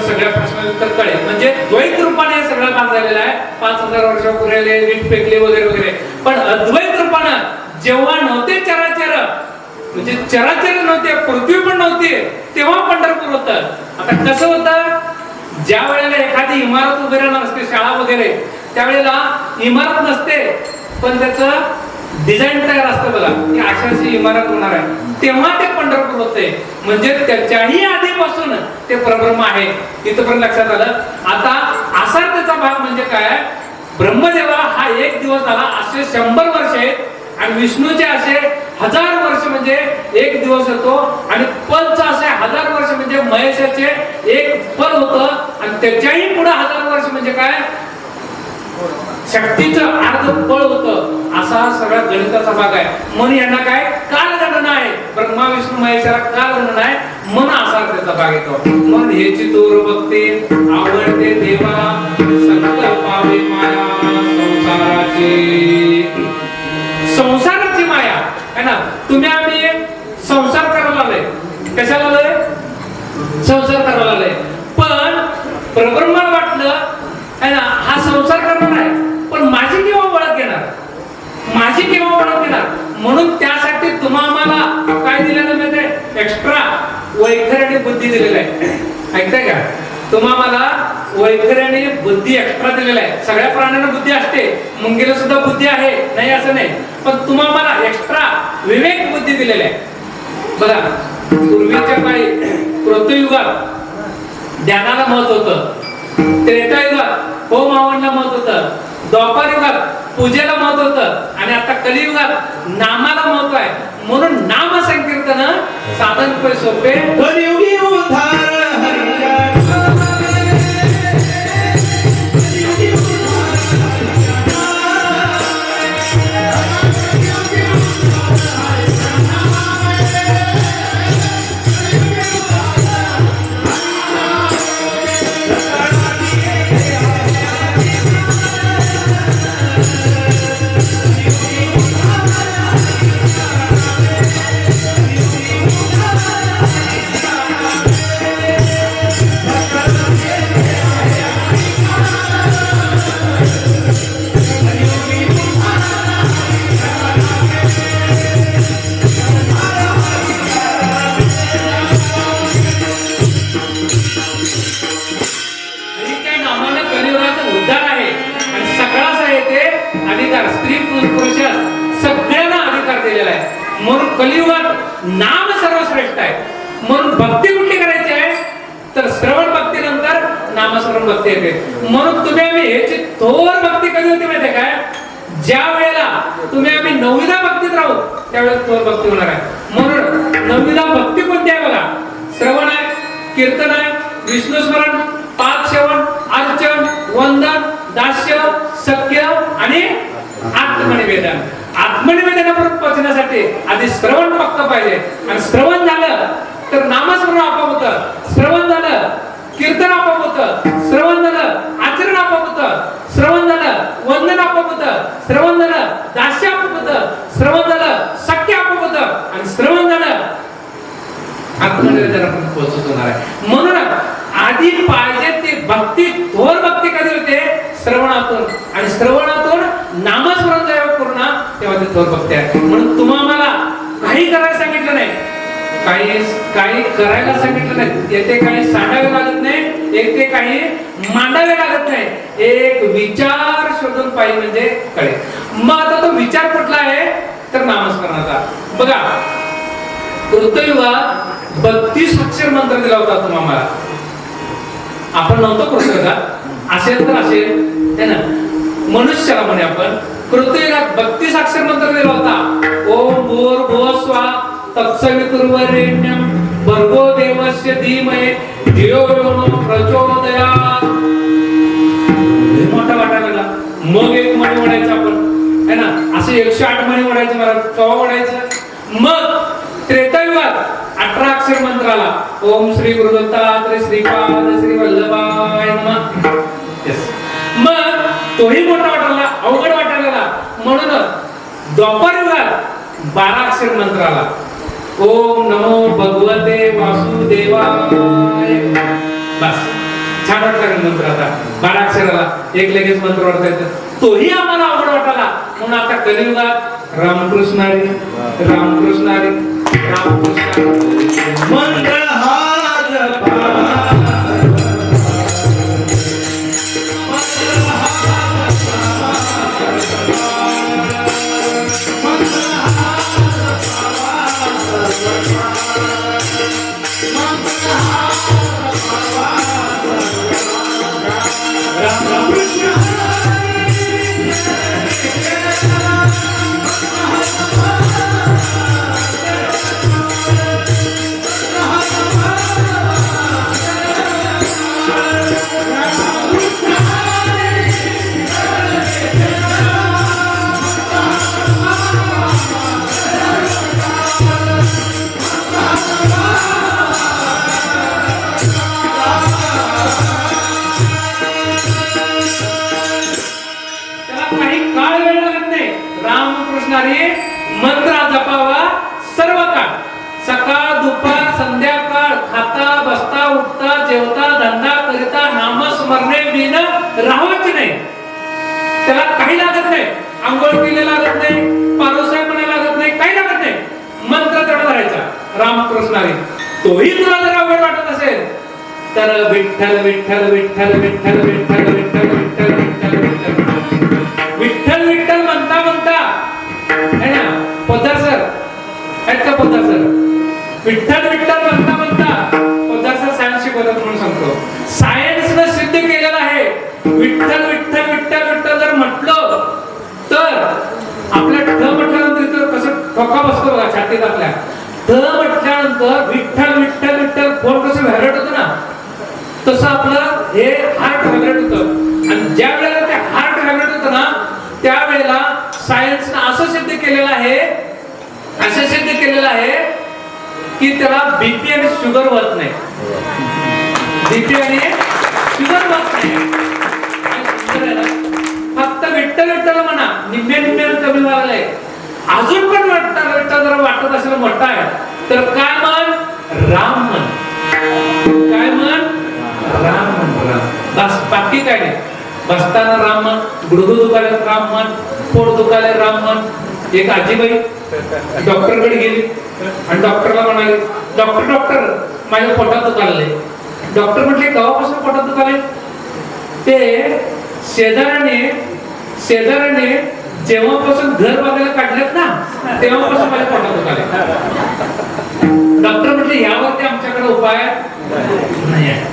Speaker 1: सगळ्या प्रश्नांचं उत्तर कळेल. म्हणजे द्वैत रूपाने हे सगळं काम झालेलं आहे. 5000 वर्षापूर्वी आले, वीट फेकले वगैरे वगैरे. पण अद्वैत रूपानं जेव्हा नव्हते चराचर, म्हणजे चराचर नव्हते, पृथ्वी पण नव्हती, तेव्हा पंढरपूर होतं. आता कसं होतं? ज्या वेळेला एखादी इमारत उभी राहणार असते, शाळा वगैरे, त्यावेळेला इमारत नसते पण त्याचं डिझाईन तयार असतं बघा की अशी इमारत होणार आहे, तेव्हा ते पंढरपूर होते. म्हणजे त्याच्याही आधीपासून ते परब्रह्म आहे. इथपर्यंत लक्षात आलं. आता असा त्याचा भाग म्हणजे काय, ब्रह्मदेवाला हा एक दिवस झाला, असे 100 वर्ष आहेत आणि विष्णूचे असे 1000 वर्ष म्हणजे एक दिवस होतो आणि पलचं असे 1000 वर्ष म्हणजे महेशाचे एक पल होतं आणि त्याच्याही पुढे 1000 वर्ष म्हणजे काय, शक्तीचं अर्ध पळ होतं. असा सगळा गणिताचा भाग आहे. म्हणून यांना काय कालगणना आहे, ब्रह्मा विष्णू महेशाला कालगणना आहे म्हणून असा त्याचा भाग येतो. म्हणून हेची तोर बघते आवडते देवा संकल्पावे माया संसाराची माया है ना. तुम्ही आम्ही संसार करायला आलोय, कशाला आलोय, संसार करायला आलोय. पण परब्रह्माला वाटलं है ना हा संसार करणार आहे, पण माझी केव्हा ओळख घेणार, माझी केव्हा ओळख घेणार. म्हणून त्यासाठी तुम्हा आम्हाला काय दिलेलं माहिती, एक्स्ट्रा वैखरी आणि बुद्धी दिलेलं आहे. ऐकताय का, तुम्हा मला वैखरी आणि बुद्धी एक्स्ट्रा दिलेला आहे. सगळ्या प्राण्यांना बुद्धी असते, मुंगीला सुद्धा बुद्धी आहे, नाही असं नाही, पण तुम्हा मला एक्स्ट्रा विवेक बुद्धी दिलेली आहे. बघा पूर्वीच्या काळी कृतयुगात ध्यानाला महत्व होतं, त्रेतायुगात होम हवनला महत्व होतं, द्वापार युगात पूजेला महत्व होतं आणि आता कलियुगात नामाला महत्व आहे. म्हणून नाम संकीर्तन साधन सोपे
Speaker 3: कलियुगी उद्धार
Speaker 1: म्हणून कलियुगात नाम सर्वश्रेष्ठ आहे. म्हणून भक्ती कुठली करायची आहे तर श्रवण भक्तीनंतर नामस्मरण भक्ती येते. म्हणून तुम्ही आम्ही ह्याची थोर भक्ती कधी होती माहिती आहे काय, ज्या वेळेला तुम्ही आम्ही 9वीला भक्तीत राहू त्यावेळेस थोर भक्ती होणार आहे. म्हणून 9वीला भक्ती कोणती आहे बघा, श्रवण आहे, कीर्तन आहे, विष्णू स्मरण, पाच सेवन, अर्चन, वंदन, दास्य, सख्य आणि आत्मनिवेदन. आत्मनिवेदनापर्यंत पोहोचण्यासाठी आधी श्रवण पक्क पाहिजे आणि श्रवण झालं तर नामस्मरण आपोआप होतं, श्रवण झालं कीर्तन आपोआप होतं, श्रवण झालं आचरण आपोआप होतं, श्रवण झालं वंदन आपोआप होतं, श्रवण झालं दास्य आपोआप होतं, श्रवण झालं सख्य आपोआप होतं आणि श्रवण झालं आत्मनिवेदनापर्यंत पोहोचत होणार आहे. म्हणून आधी पाहिजे ती भक्ती, थोर भक्ती कधी होते श्रवणातून आणि श्रवणातून नामस्मरण जेव्हा पूर्ण तेव्हा ती थोर भक्ती आहे. म्हणून तुम्हाला मला काही करायला सांगितलं नाही, काही करायला सांगितलं नाही, येथे काही सांगावे लागत नाही, येथे काही मांडावे लागत नाही, एक विचार शोधून पाहिजे म्हणजे कळेल. मग आता तो विचार कुठला आहे तर नामस्मरणाचा. बघा कृतयुगात 32 अक्षर मंत्र दिला होता तुम्हाला, आपण नव्हतो कृतयुगात, असेल तर असेल है ना, मनुष्याला म्हणे आपण कृतयुगात 32 अक्षर मंत्र दिला होता. ओम भूर्भुवः स्वः तत्सवितुर्वरेण्यं भर्गो देवस्य धीमहि धियो यो न प्रचोदयात्. मोठा वाटायला लागला. मग एक मणी ओढायचं आपण है ना, असे 108 मणी ओढायचं. मला केव्हा ओढायचं, मग त्रेतायुगात 18 अक्षर मंत्राला ओम श्री गुरुदत्तात्रेय श्रीपाद श्री वल्लभाय नमः. मग तोही मोठा वाटायला, अवघड वाटायला. म्हणून द्वापार युगात 12 अक्षर मंत्राला ओम नमो भगवते वासुदेवाय. बस छान वाटला मंत्र. आता 12 अक्षराला एक लगेच मंत्र वाटता येतं, तोही आम्हाला अवघड वाटायला. म्हणून आता कलियुगात रामकृष्ण हरी रामकृष्ण हरी रामकृष्ण
Speaker 3: मंत्र हा जपा
Speaker 1: मंत्र मंत्र जपावा सर्व काळ, सकाळ दुपार संध्याकाळ, खाता बसता उठता जेवता धंदा करिता नामस्मरणे बिन राहायचे नाही. त्याला काही लागत नाही, आंघोळ केले लागत नाही, पारोसाहेबपणा लागत नाही, काही लागत नाही. मंत्र तेवढा धरायचा रामकृष्ण हरी. तोही तुला जर अवघड वाटत असेल तर विठ्ठल विठ्ठल विठ्ठल विठ्ठल विठ्ठल विठ्ठल विठ्ठल विठ्ठल विठ्ठल विठ्ठल विठ्ठल म्हणता म्हणता है ना पोद्दार सर आहेत का? पोद्दार सर विठ्ठल विठ्ठल म्हणता म्हणता पोद्दार सर सायन्स शिकवतात म्हणून सांगतो. सायन्सनं सिद्ध केलेलं आहे विठ्ठल विठ्ठल विठ्ठल विठ्ठल जर म्हटलं तर आपल्या ठ म्हटल्यानंतर इथं कसं ठोका बसतो बघा छातीत आपल्या. ठ म्हटल्यानंतर विठ्ठल विठ्ठल विठ्ठल फोन कसं व्हायब्रेट होतं ना तसं आपलं हे हार्ट व्हायब्रेट होतं. आणि ज्या वेळेला ते हार्ट व्हायब्रेट होतं ना त्यावेळेला सायन्सनं असं सिद्ध केलेलं आहे की त्याला बीपी आणि शुगर होत नाही. बीपी आणि शुगर होत नाही. फक्त विठ्ठल विठ्ठल म्हणा निम्मे कमी व्हायला अजून पण विठ्ठल जर वाटत असेल मोठा आहे तर काय म्हण? राम म्हण. काय म्हण? राम म्हण. राम बस, बाकी काय नाही. बसताना राम म्हण, गुडघे दुखायला राम म्हण, पोट दुखायला राम म्हण. एक आजीबाई डॉक्टरकडे गेली आणि डॉक्टरला म्हणाले डॉक्टर माझ्या पोटात दुखायला. डॉक्टर म्हटले केव्हापासून पोटात दुखायला? ते शेजाऱ्याने जेव्हापासून घर बांधायला काढलेत ना तेव्हापासून माझ्या पोटात दुखायला. डॉक्टर म्हटले यावरती आमच्याकडे उपाय नाही आहे.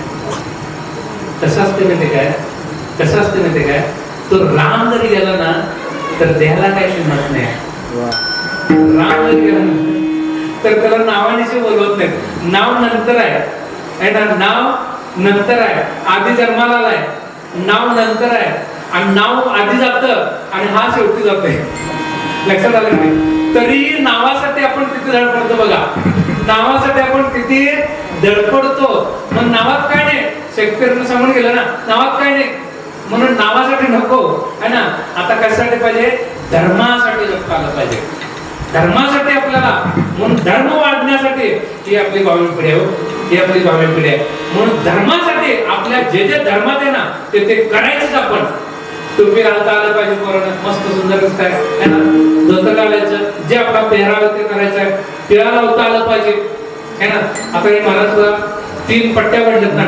Speaker 1: कसं असते माहिती काय? तो राम जरी गेला ना तर देहाला काही किंमत नाही. राम जरी गेला ना तर त्याला नावानिशी बोलवत नाही. नाव नंतर आहे ना, नाव नंतर आहे. आधी जन्माला आलाय, नाव नंतर आहे आणि नाव आधी जातं आणि हा शेवटी जातोय. लक्षात आलं नाही? तरी नावासाठी आपण किती धडपडतो बघा. नावासाठी आपण किती धडपडतो. मग नावात काय नाही, शेक्सपियरनं सांगून गेलं ना नावात काय नाही म्हणून नावासाठी नको है ना. आता कशासाठी पाहिजे? धर्मासाठी जगता आलं पाहिजे. धर्मासाठी आपल्याला म्हणून धर्म वाढण्यासाठी ही आपली भावी पिढी आहे. ही आपली भावी पिढी आहे. म्हणून धर्मासाठी आपल्या जे धर्मात आहे ना ते करायचंच. आपण टोपी घालता आलं पाहिजे, पोरांना मस्त सुंदर दिसताय है ना. धोतर घालायचं, जे आपला पेहराव ते करायचं आहे. टिळा लावता आलं पाहिजे है ना. आता हे महाराष्ट्राला 3 पट्ट्या पडल्यात ना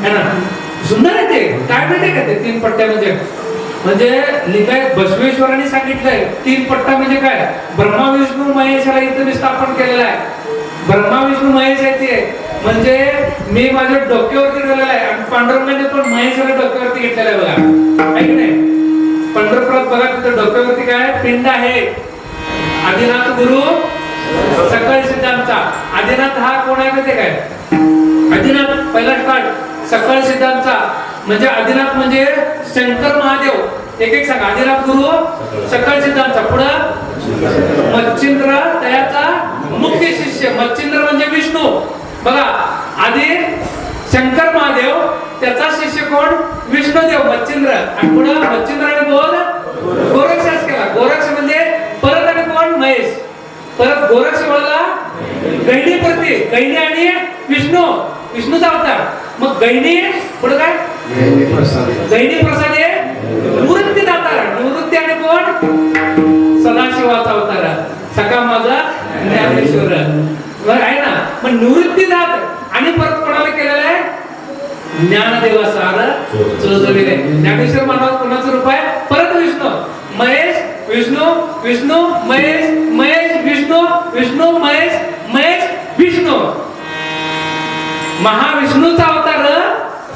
Speaker 1: है ना. सुंदर आहे ते. काय माहिती का ते 3 पट्ट्या म्हणजे लिखायत बसवेश्वरांनी सांगितलंय 3 पट्टा म्हणजे काय? ब्रह्मा विष्णू महेशाला इथं स्थापन केलेलं आहे. ब्रह्मा विष्णू महेश आहे ते. म्हणजे मी माझ्या डोक्यावरती ठेवलेलं आहे आणि पांडुरंगाने पण महेशाला डोक्यावरती घेतलेलं आहे बघा. आहे की नाही? पंढरपुरात बघा तिथं डोक्यावरती काय पिंड आहे. आदिनाथ गुरु सकाळी सिद्धांचा. आदिनाथ हा कोण आहे माहिती काय? आदिनाथ पहिला स्टार्ट सकाळ सिद्धांचा म्हणजे आदिनाथ म्हणजे शंकर महादेव. एक सांगा. आदिनाथ गुरु सकाळ सिद्धांचा. पुढं मच्छिंद्र त्याचा मुख्य शिष्य. मच्छिंद्र म्हणजे विष्णू बघा. आधी शंकर महादेव त्याचा शिष्य कोण? विष्णुदेव मच्छिंद्र. आणि पुढं मच्छिंद्राने बोल गोरक्षास केला. गोरक्ष म्हणजे परत आणि कोण? महेश. परत गोरक्ष वळला गहिणी प्रती. गहिणी आणि विष्णूचा अवतार. मग गहिणी पुढे काय? गहिणी प्रसाद हे निवृत्ती दाता. निवृत्ती आणि कोण? सदाशिवाचा अवतार. सखा माझा ज्ञानेश्वर आहे ना. मग निवृत्ती दात आणि परत कोणाला केलेलं आहे? ज्ञानदेवा सार चोजलेले. ज्ञानेश्वर मानव कोणाचं रूप आहे? परत विष्णू. महेश विष्णू, विष्णू महेश, महेश विष्णू, विष्णू महेश, महेश विष्णू. महाविष्णूचा अवतार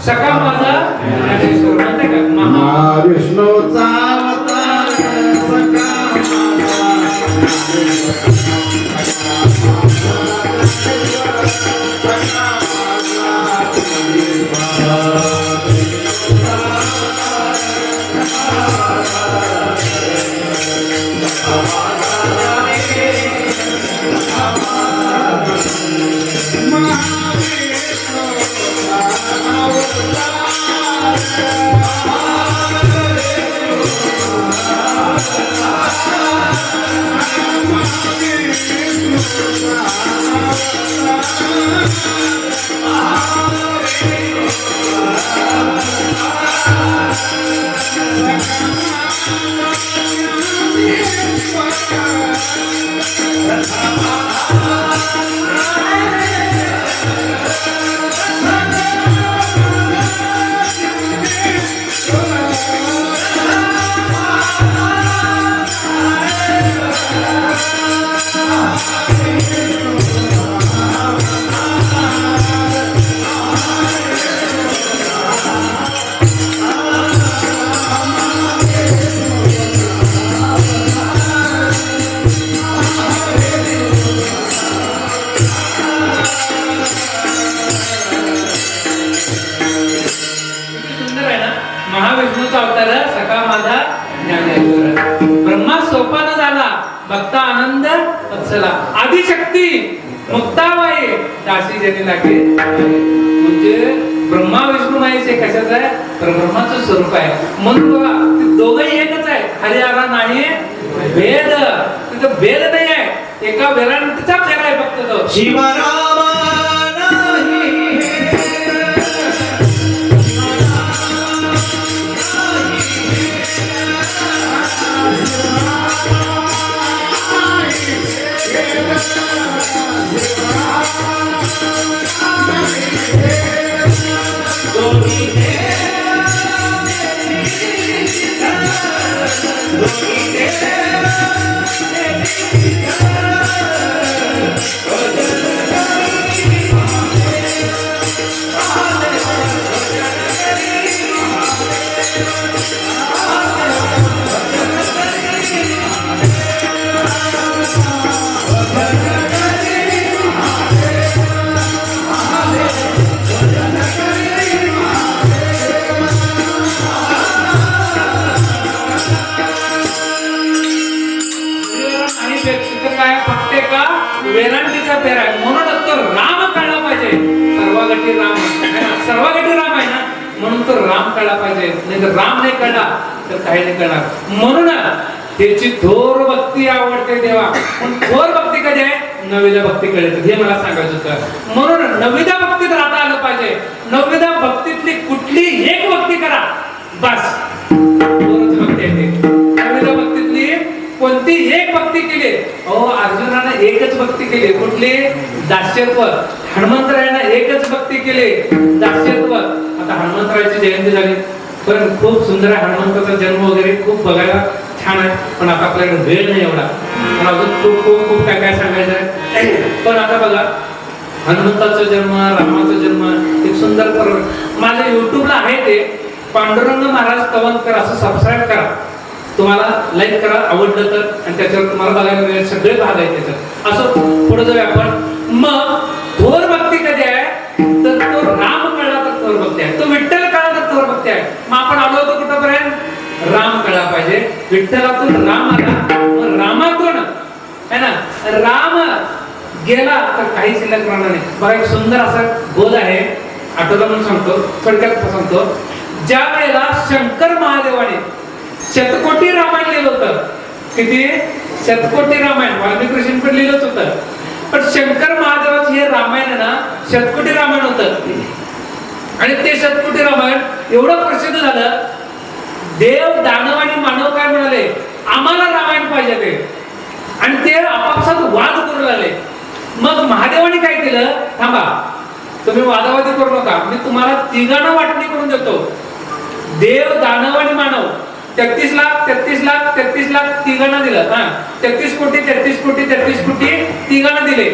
Speaker 1: सखा माझा ज्ञानेश्वर. म्हणते का?
Speaker 2: महाविष्णूचा अवतार सखा
Speaker 3: माझा
Speaker 1: ब्रह्मा सोपान झाला भक्ता आनंद वत्सला आदिशक्ती मुक्ताबाई दासी जनी लागे म्हणजे ब्रह्मा विष्णू महेश हे कशाचं आहे परब्रह्माचं स्वरूप आहे म्हणून बघा ते दोघंही एकच आहे हरिहरा नाही भेद तिथं भेद नाही आहे एका वेदांतचा भेद आहे फक्त तो
Speaker 3: शिवरामा नाही
Speaker 1: वेदांतीचा फेर आहे म्हणून तो राम कळला पाहिजे सर्वगती राम आहे ना सर्वगती राम आहे ना म्हणून तो राम कळला पाहिजे नाही तर राम नाही कळला तर काही नाही कळणार म्हणून त्याची थोर भक्ती आवडते देवा पण थोर भक्ती कधी आहे नवविधा भक्ती कळते हे मला सांगायचं होतं म्हणून नवविधा भक्तीत राहता आलं पाहिजे नवविधा भक्तीतली कुठली एक भक्ती करा बस भक्ती आहे नवविधा भक्तीतली कोणती एक भक्ती केली अहो अर्जुनाने एकच भक्ती केली कुठली दास्यत्व हनुमंतरायाने एकच भक्ती केली दास्यत्व आता हनुमंतरायाची जयंती झाली पण खूप सुंदर आहे हनुमंताचा जन्म वगैरे खूप बघायला छान आहे पण आता आपल्याकडे वेळ नाही एवढा पण अजून खूप खूप खूप काय काय सांगायचं आहे पण आता बघा हनुमंताचा जन्म रामाचा जन्म एक सुंदर पर्व माझ्या युट्यूबला आहे ते पांडुरंग महाराज कवनकर असं सबस्क्राईब करा तुम्हाला लाईक करा आवडलं तर आणि त्याच्यावर तुम्हाला बघायला मिळेल सगळे भाग आहेत त्याच्यात असं पुढे जाऊया आपण मग थोर भक्ती कधी आहे तर तो राम कळला तर थोर भक्ती आहे तो विठ्ठल कळला तर थोर भक्ती आहे मग आपण आलो होतो कुठंपर्यंत राम कळला पाहिजे विठ्ठलातून राम आला मग रामातून है ना राम गेला तर काही शिल्लक राहणार नाही बघा एक सुंदर असा बोध आहे आठवला म्हणून सांगतो थोडक्यात सांगतो ज्या वेळेला शंकर महादेवाने शतकोटी रामायण लिहिलं होतं किती शतकोटी रामायण वाल्मिकी ऋषींनी पण लिहिलंच होतं पण शंकर महादेवाचं हे रामायण ना शतकोटी रामायण होतं आणि ते शतकोटी रामायण एवढं प्रसिद्ध झालं देव दानव आणि मानव काय म्हणाले आम्हाला रामायण पाहिजे ते आणि ते आपापसात वाद करू लागले मग महादेवाने काय केलं थांबा तुम्ही वादावादी करू नका मी तुम्हाला तिघांना वाटणी करून देतो देव दानव आणि मानव 33 लाख 33 लाख 33 लाख तिघांना दिलं हा 33 कोटी 33 कोटी 33 कोटी तिघांना दिले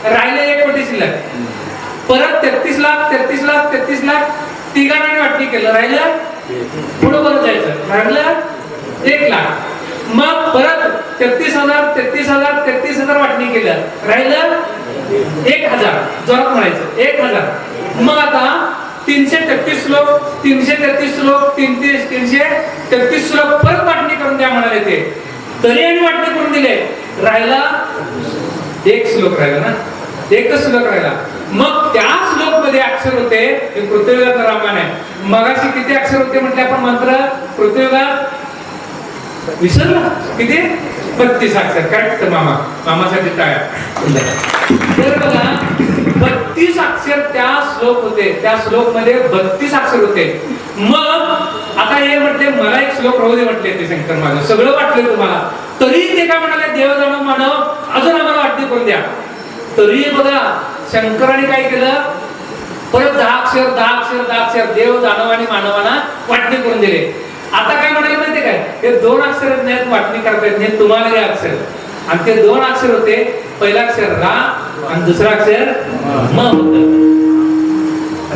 Speaker 1: राहिले 1 कोटी शिल्लक परत 33 लाख 33 लाख 33 लाख तिघांना वाटणी केलं राहिलं पुढे परत जायचं राहिलं 1 लाख मग परत 33,000 वाटणी केलं राहिलं 1,000 जोरात म्हणायचं 1,000 मग आता 333 श्लोक 333 श्लोक 333 श्लोक परत वाटणी करून द्या म्हणाले ते तरी आणि वाटणी करून दिले राहिला 1 श्लोक राहिला ना एकच श्लोक राहिला मग त्या श्लोक मध्ये अक्षर होते हे पृथ्वीगात रामायण आहे मगाशी किती अक्षर होते म्हटले आपण मंत्र पृथ्वीगात विसरला किती 32 अक्षर करेक्ट मामासाठी टाळ्या तर बघा 32 अक्षर त्या श्लोक होते त्या श्लोक मध्ये 32 अक्षर होते मग आता हे म्हटले मला एक श्लोक राहू दे म्हटले ते शंकर माझं सगळं वाटलं तुम्हाला तरी ते काय म्हणाले देव दानव मानव अजून आम्हाला वाटणी करून द्या तरी बघा शंकराने काय केलं परत 10 अक्षर देव दानव आणि मानवांना वाटणी करून दिले आता काय म्हणाले माहितीये काय हे 2 अक्षर नाहीत वाटणी करता येत नाही तुम्हाला हे अक्षर आणि ते 2 अक्षर होते पहिला अक्षर रा आणि दुसरा अक्षर म होतं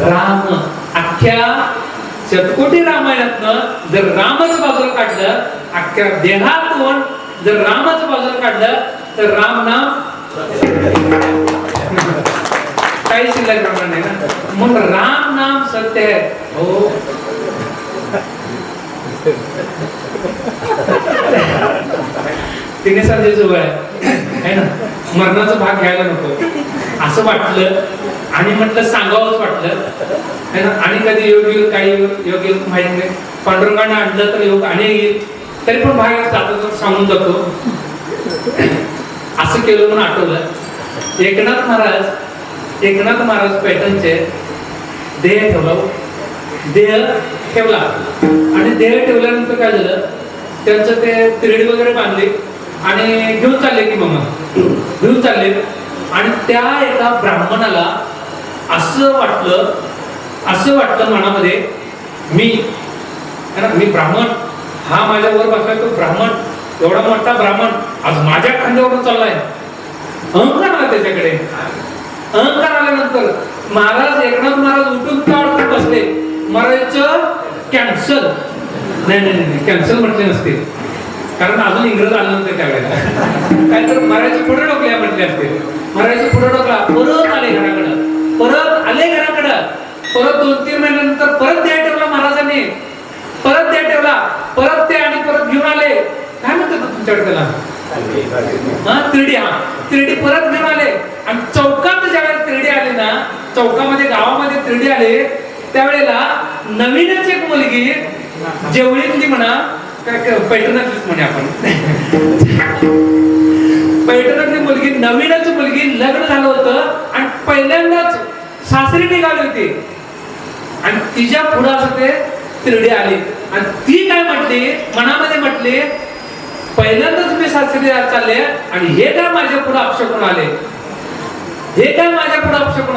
Speaker 1: राम अख्ख्या शतकोटी रामायणातनं जर रामच बाजूला काढलं अख्ख्या देहातून जर रामच बाजूला काढलं तर राम नाम काही शिल्लक राहणार नाही ना म्हणून राम नाम सत्य आहे हो तिने सांजे जवळ आहे ना, मरणाचा भाग घ्यायला नको असं वाटलं आणि म्हटलं सांगावंच वाटलं है ना. आणि कधी योग येईल काही योग येईल माहित नाही, पांडुरंगाने आणलं तर योग आणि येईल, तरी पण भाग जातो सांगून जातो. असं केलं म्हणून आठवलं एकनाथ महाराज पैठणचे देह ठेवला आणि देह ठेवल्यानंतर काय झालं, त्यांचं ते तिरडी वगैरे बांधली आणि घेऊन चालले की मामा घेऊन चालले. आणि त्या एका ब्राह्मणाला असं वाटलं मनामध्ये, मी ब्राह्मण, हा माझ्यावर बसलाय तो ब्राह्मण, एवढा मोठा ब्राह्मण आज माझ्या खांद्यावर चाललाय. अहंकार आला त्याच्याकडे. अहंकार आल्यानंतर एकनाथ महाराज उठून काढून बसले. मरायचं कॅन्सल, नाही कॅन्सल म्हटले नसते, कारण अजून इंग्रज आलं नव्हते त्यावेळेला. काय तर मरायचे पुढे डोकल्या म्हटले असते. मरायचे पुढे डोकला, परत आले घराकडं. परत 2-3 महिन्यानंतर परत द्या ठेवला महाराजांनी, परत ते आणि परत घेऊन आले. काय म्हणतात तुमच्याकडे त्याला, तिरडी परत घेऊन आले. आणि चौकात ज्यावेळेला तिरडी आली ना, चौकामध्ये गावामध्ये तिरडी आले, त्यावेळेला नवीनच एक मुलगी, जेवळीतली म्हणा काय पैठणातलीच म्हणे आपण, पैठणातली मुलगी, नवीनच मुलगी, लग्न झालं होतं आणि पहिल्यांदाच सासरी निघाली होती. आणि तिच्या पुढं असं ते तिरडी आली आणि ती काय म्हटली, मनामध्ये म्हटली, पहिल्यांदाच मी सासरी चालले आणि हे काय माझ्या पुढे अपशकून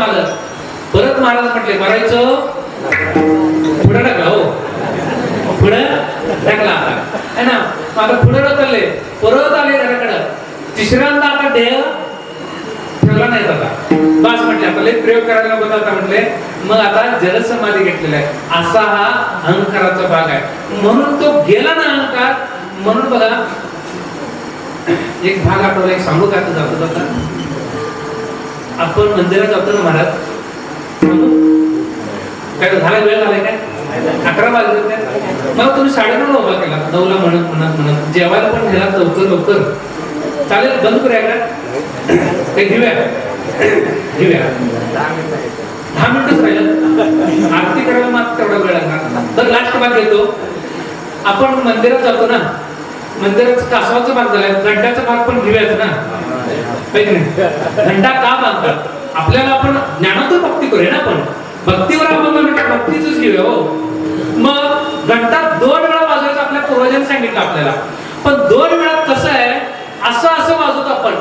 Speaker 1: आले, परत महाराज म्हटले मरायचं पुढे टाकला. हो पुढे टाकला आता है ना. आता पुढे ढकलले, परत आले घराकडं. तिसऱ्यांदा आता देह ठेवला नाही आता, बस म्हटले आता लय प्रयोग करायला नको आता म्हटले. मग आता जलसमाधी घेतलेला आहे. असा हा अहंकाराचा भाग आहे. म्हणून तो गेला ना अहंकार. म्हणून बघा एक भाग आठवला, एक सांगू का जाता आपण मंदिरात जातो ना महाराज, काय झाला, वेळ झालाय काय, 11 वाजले. मग तुम्ही 9:30 उभा केला, 9ला म्हणत जेवायला पण गेला लवकर चालेल, बंद करूया का, घेऊया 10 मिनिटच राहिलं आरती करायला, मात्र तेवढा वेळ लागणार. तर लास्ट भाग घेतो. आपण मंदिरात जातो ना, मंदिराचा कासवाचा भाग झालाय, घंटाचा भाग पण घेऊयाच ना, घंटा का बांधतात आपल्याला, आपण ज्ञानातून भक्ती करूया ना, आपण भक्तीवर आपण भक्तीच घेऊया. हो मग घंटा 2 वेळा वाजवायचं आपल्या पूर्वजांनी सांगितलं आपल्याला. पण 2 वेळा कसं आहे, असं वाजवतो आपण,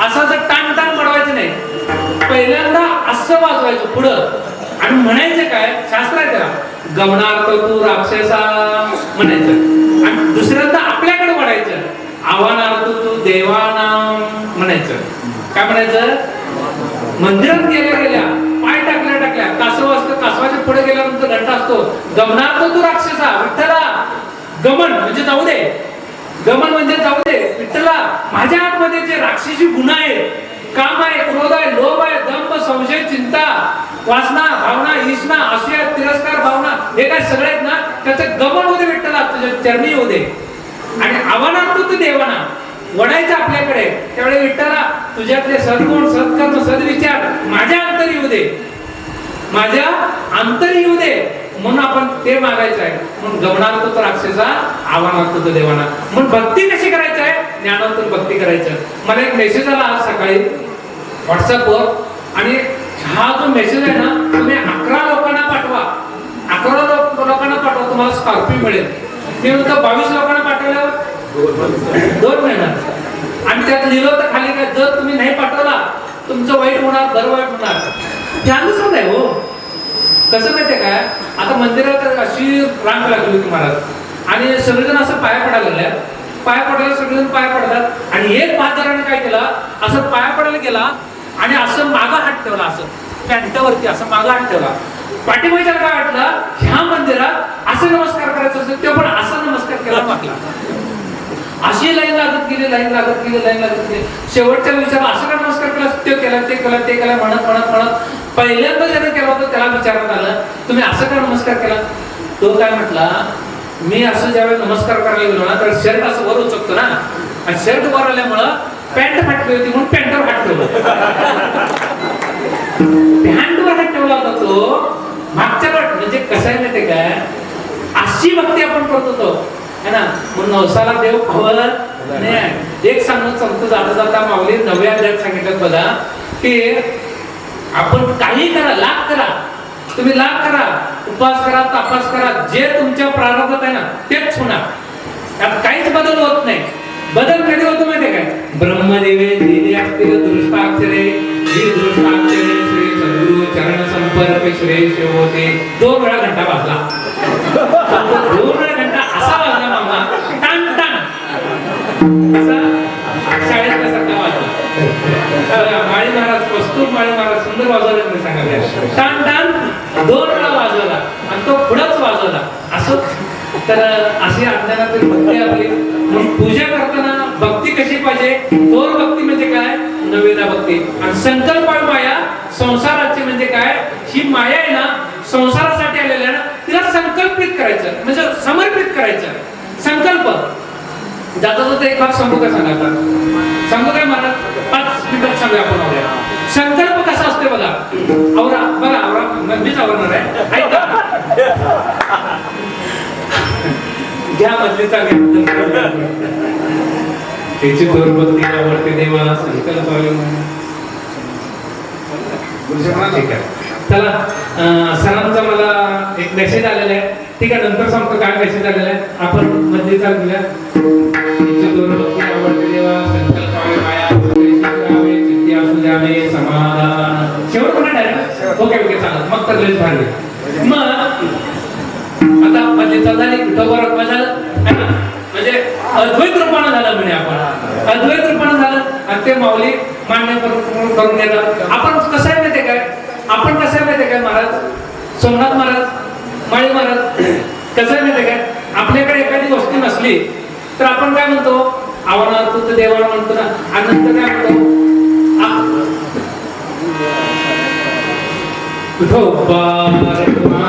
Speaker 1: असं टाण पडवायचं नाही. पहिल्यांदा असं वाजवायचं पुढं आणि म्हणायचं काय, शास्त्र आहे त्याला, गमनार्थ तू राक्षसा म्हणायचं. आणि दुसऱ्यांदा आपल्याकडे म्हणायचं, आव्हानार्थ तू देवानाम म्हणायचं. काय म्हणायचं, मंदिरात गेल्या पाय टाकल्या कासव असतं, कासवाच्या पुढे गेल्यानंतर घंटा असतो, गमनार्थ तू राक्षसा, विठ्ठला, गमन म्हणजे जाऊ दे, विठ्ठला माझ्या आतमध्ये जे राक्षसी गुण आहेत, काम आहे, क्रोध आहे, लोभ आहे, दंभ, संशय, चिंता, वासना, भावना, ईसना, असूया, तिरस्कार भावना, हे काय सगळे आहेत ना, त्याचं गमन होते विठ्ठला, तुझ्या चरणी होऊ दे. आणि आव्हानार्थ तू देवाना वडायचं आपल्याकडे, त्यावेळी विठ्ठला तुझ्यातले सद्गुण, सत्कर्म, सद्विचार माझ्या अंतरी येऊ दे, म्हणून आपण ते मागायचं आहे. म्हणून गमनार्थ तो राक्षसा, आव्हानार्थ तो देवाना. म्हणून भक्ती कशी करायची आहे, ज्ञानातून भक्ती करायचं. मला एक मेसेज आला आज सकाळी व्हॉट्सअपवर, आणि हा जो मेसेज आहे ना, तुम्ही 11 लोकांना पाठवा, 11 लोकांना पाठवा, तुम्हाला स्कॉर्पिओ मिळेल. मी म्हणतो 22 लोकांना पाठवल्यावर 2 महिन्यात. आणि त्यात लिहिलं होतं खाली काय, जर तुम्ही नाही पाठवला तुमचं वाईट होणार, बरं वाईट होणार. त्यानुसार नाही हो. कसं माहितीये काय, आता मंदिरात अशी रांग लागली होती महाराज, आणि सगळेजण असं पाया पडायला सगळेजण पाया पडतात. आणि एक बहादराने काय केलं, असं पाया पडायला गेला आणि असं मागा हात ठेवला, असं पॅन्टावरती असं मागा हात ठेवला. पाठीमागच्या काय वाटलं, ह्या मंदिरात असं नमस्कार करायचं असेल, ते पण असा नमस्कार केला वाटला. अशी लाईन लागत गेली. शेवटच्या विचार असं का नमस्कार केला, ते केला म्हणत पहिल्यांदा ज्याने केला होता त्याला विचारण्यात आलं, तुम्ही असं का नमस्कार केला. तो काय म्हटला, मी असं ज्यावेळेस नमस्कार करायला गेलो ना, तर शर्ट असं वर उचकतो ना, आणि शर्ट वर आल्यामुळं पॅन्ट फाटली होती म्हणून पॅन्टवर हात ठेवला. पॅन्टवर हात ठेवला होता तो मागच्या वाट. म्हणजे कसं आहे माहितीये काय, अशी भक्ती आपण करत होतो है ना. म्हणून नवसाला देव खवत नाही. एक सांगून सांगतो जाता जाता माऊली 9व्या अध्यायात सांगितलं बघा की आपण काही करा, लाख करा, तुम्ही लाख करा, उपवास करा, तपास करा, जे तुमच्या प्रारब्धात आहे ना तेच होणार. त्यात काहीच बदल होत नाही. बदल कधी होतो माहितीये काय, ब्रह्मदेवे दिले असतील दृष्टाक्षरे, ही दृष्टाक्षरे श्री सद्गुरु चरण संपर्क श्रेष्ठ होते. 2 वेळा घंटा वाजला. 2 वेळा घंटा असा वाजला मामा, टाण टाण असा शाळेतल्यासारखा वाजला. माळी महाराज, कस्तूर माळी महाराज सुंदर वाजवले तुम्ही सांगायला. टाण टाण 2 वेळा वाजवला आणि तो पुढंच वाजवला. असं तर अशी अज्ञानातील भक्ती आपली. मग पूजा करताना भक्ती कशी पाहिजे, थोर भक्ती म्हणजे काय, नवेदा भक्ती. आणि संकल्प माया संसाराची म्हणजे काय, ही माया आहे ना संसारासाठी आलेली आहे ना, तिला संकल्पित करायचं म्हणजे समर्पित करायचं. संकल्प जाता जाता एक भाग सांगू का, सांगा सांगू काय मला 5 मिनिटात सांगूया आपण. आवडूया संकल्प कसा असते बघा. आवरा बघा, आवरा मीच आवरणार आहे, ऐका घ्या मधलीचा त्याची थोर भक्ती आवडते देवाला. संकल्प ठीक आहे. चला सरांचा मला एक मेसेज आलेला आहे, ठीक आहे, नंतर सांगतो काय मेसेज आलेला आहे. आपण मधलीचा घेऊया. त्याची थोर भक्ती आवडते देवा, संकल्प माया चित्ती असू द्यावे समाधान. शेवट पण डायरेक्ट ओके ओके चालत मग तर लयच भारी. मग आता मधलीचा झाली, विठोबा रखमा झालं म्हणजे अद्वैत रूपानं झालं म्हणे. आपण अद्वैत रूपानं झालं आणि ते माऊली मान्य करून घेतात. आपण कसं आहे माहितीये काय, आपण कसं आहे माहितीये काय, महाराज सोमनाथ महाराज, माळी महाराज कसं आहे माहितीये काय, आपल्याकडे एखादी वस्तू नसली तर आपण काय म्हणतो, आव्हाना तू तर देवाला म्हणतो ना. आणि नंतर काय म्हणतो, विठोबा रखमा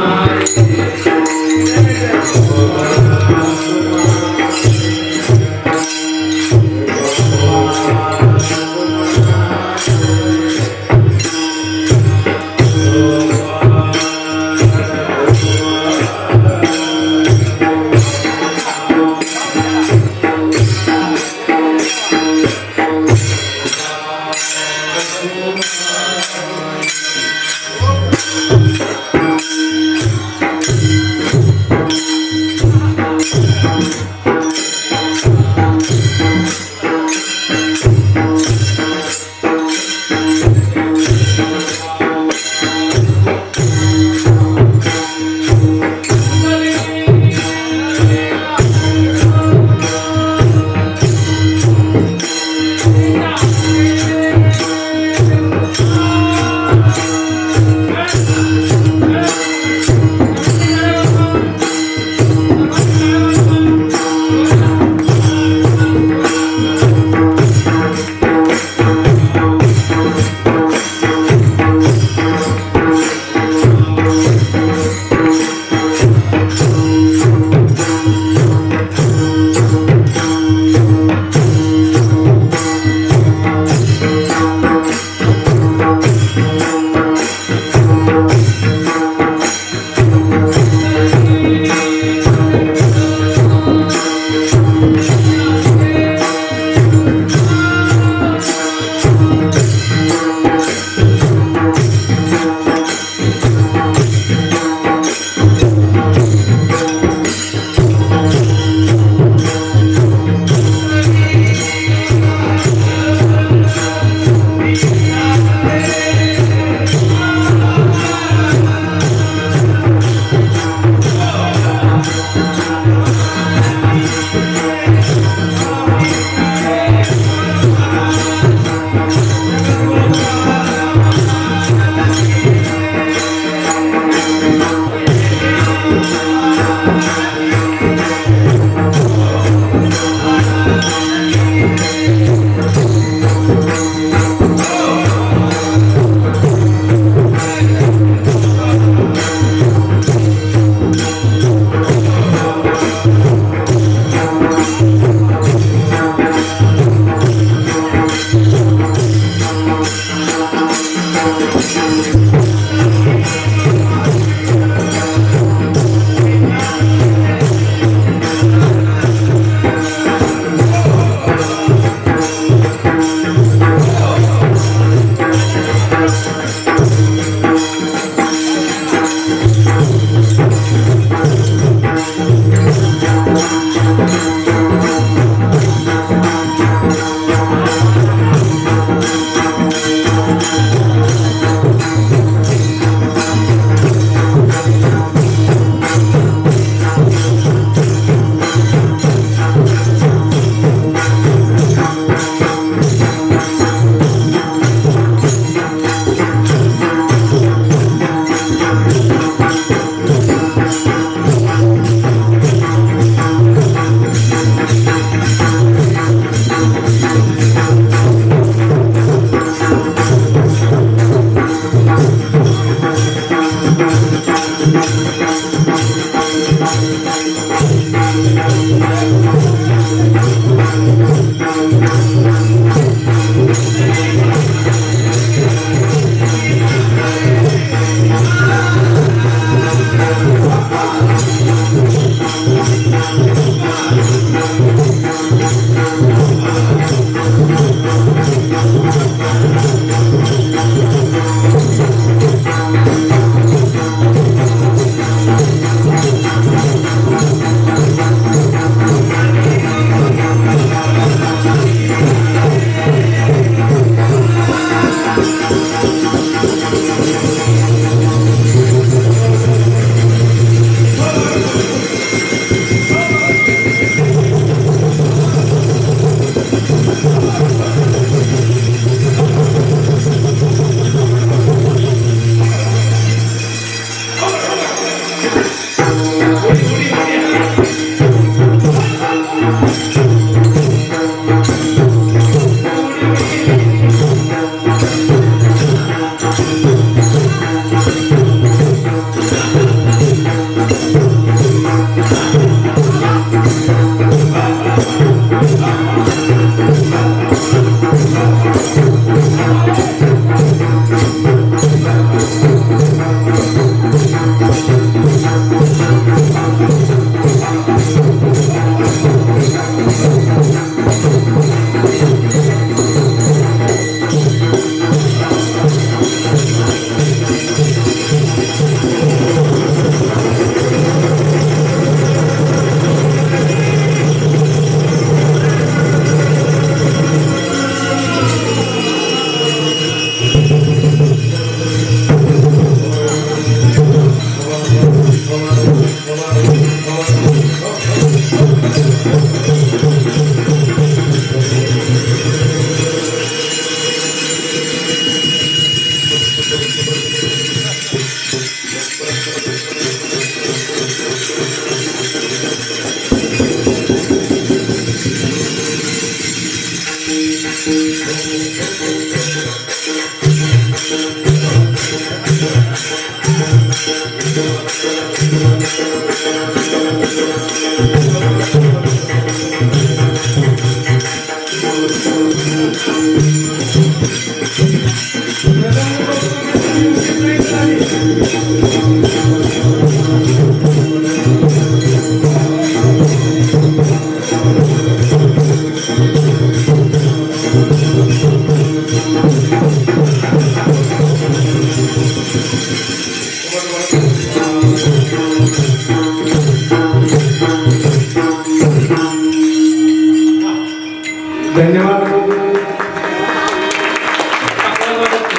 Speaker 1: वाटत नाही.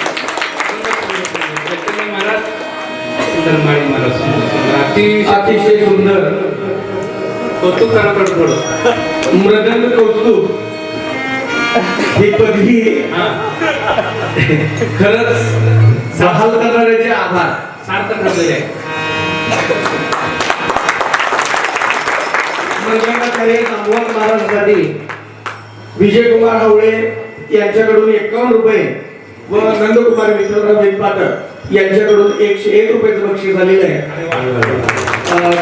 Speaker 1: चैतन्य महाराज धर्माळी महाराज सुंदर अतिशय
Speaker 2: अतिशय सुंदर
Speaker 1: कौतुक करा थोडं.
Speaker 2: मृदंग कौतुक ही पदवी
Speaker 1: हा
Speaker 2: खरंच बहाल करणाऱ्याचे आभार.
Speaker 1: सार्थ ठरलेले आहे.
Speaker 2: मृदंगाचार्य संवाद महाराजांसाठी विजयकुमार हावळे यांच्याकडून 51 रुपये व नंदकुमार विठ्ठलराव पाठक यांच्याकडून 101 रुपयाचं बक्षीस झालेलं आहे.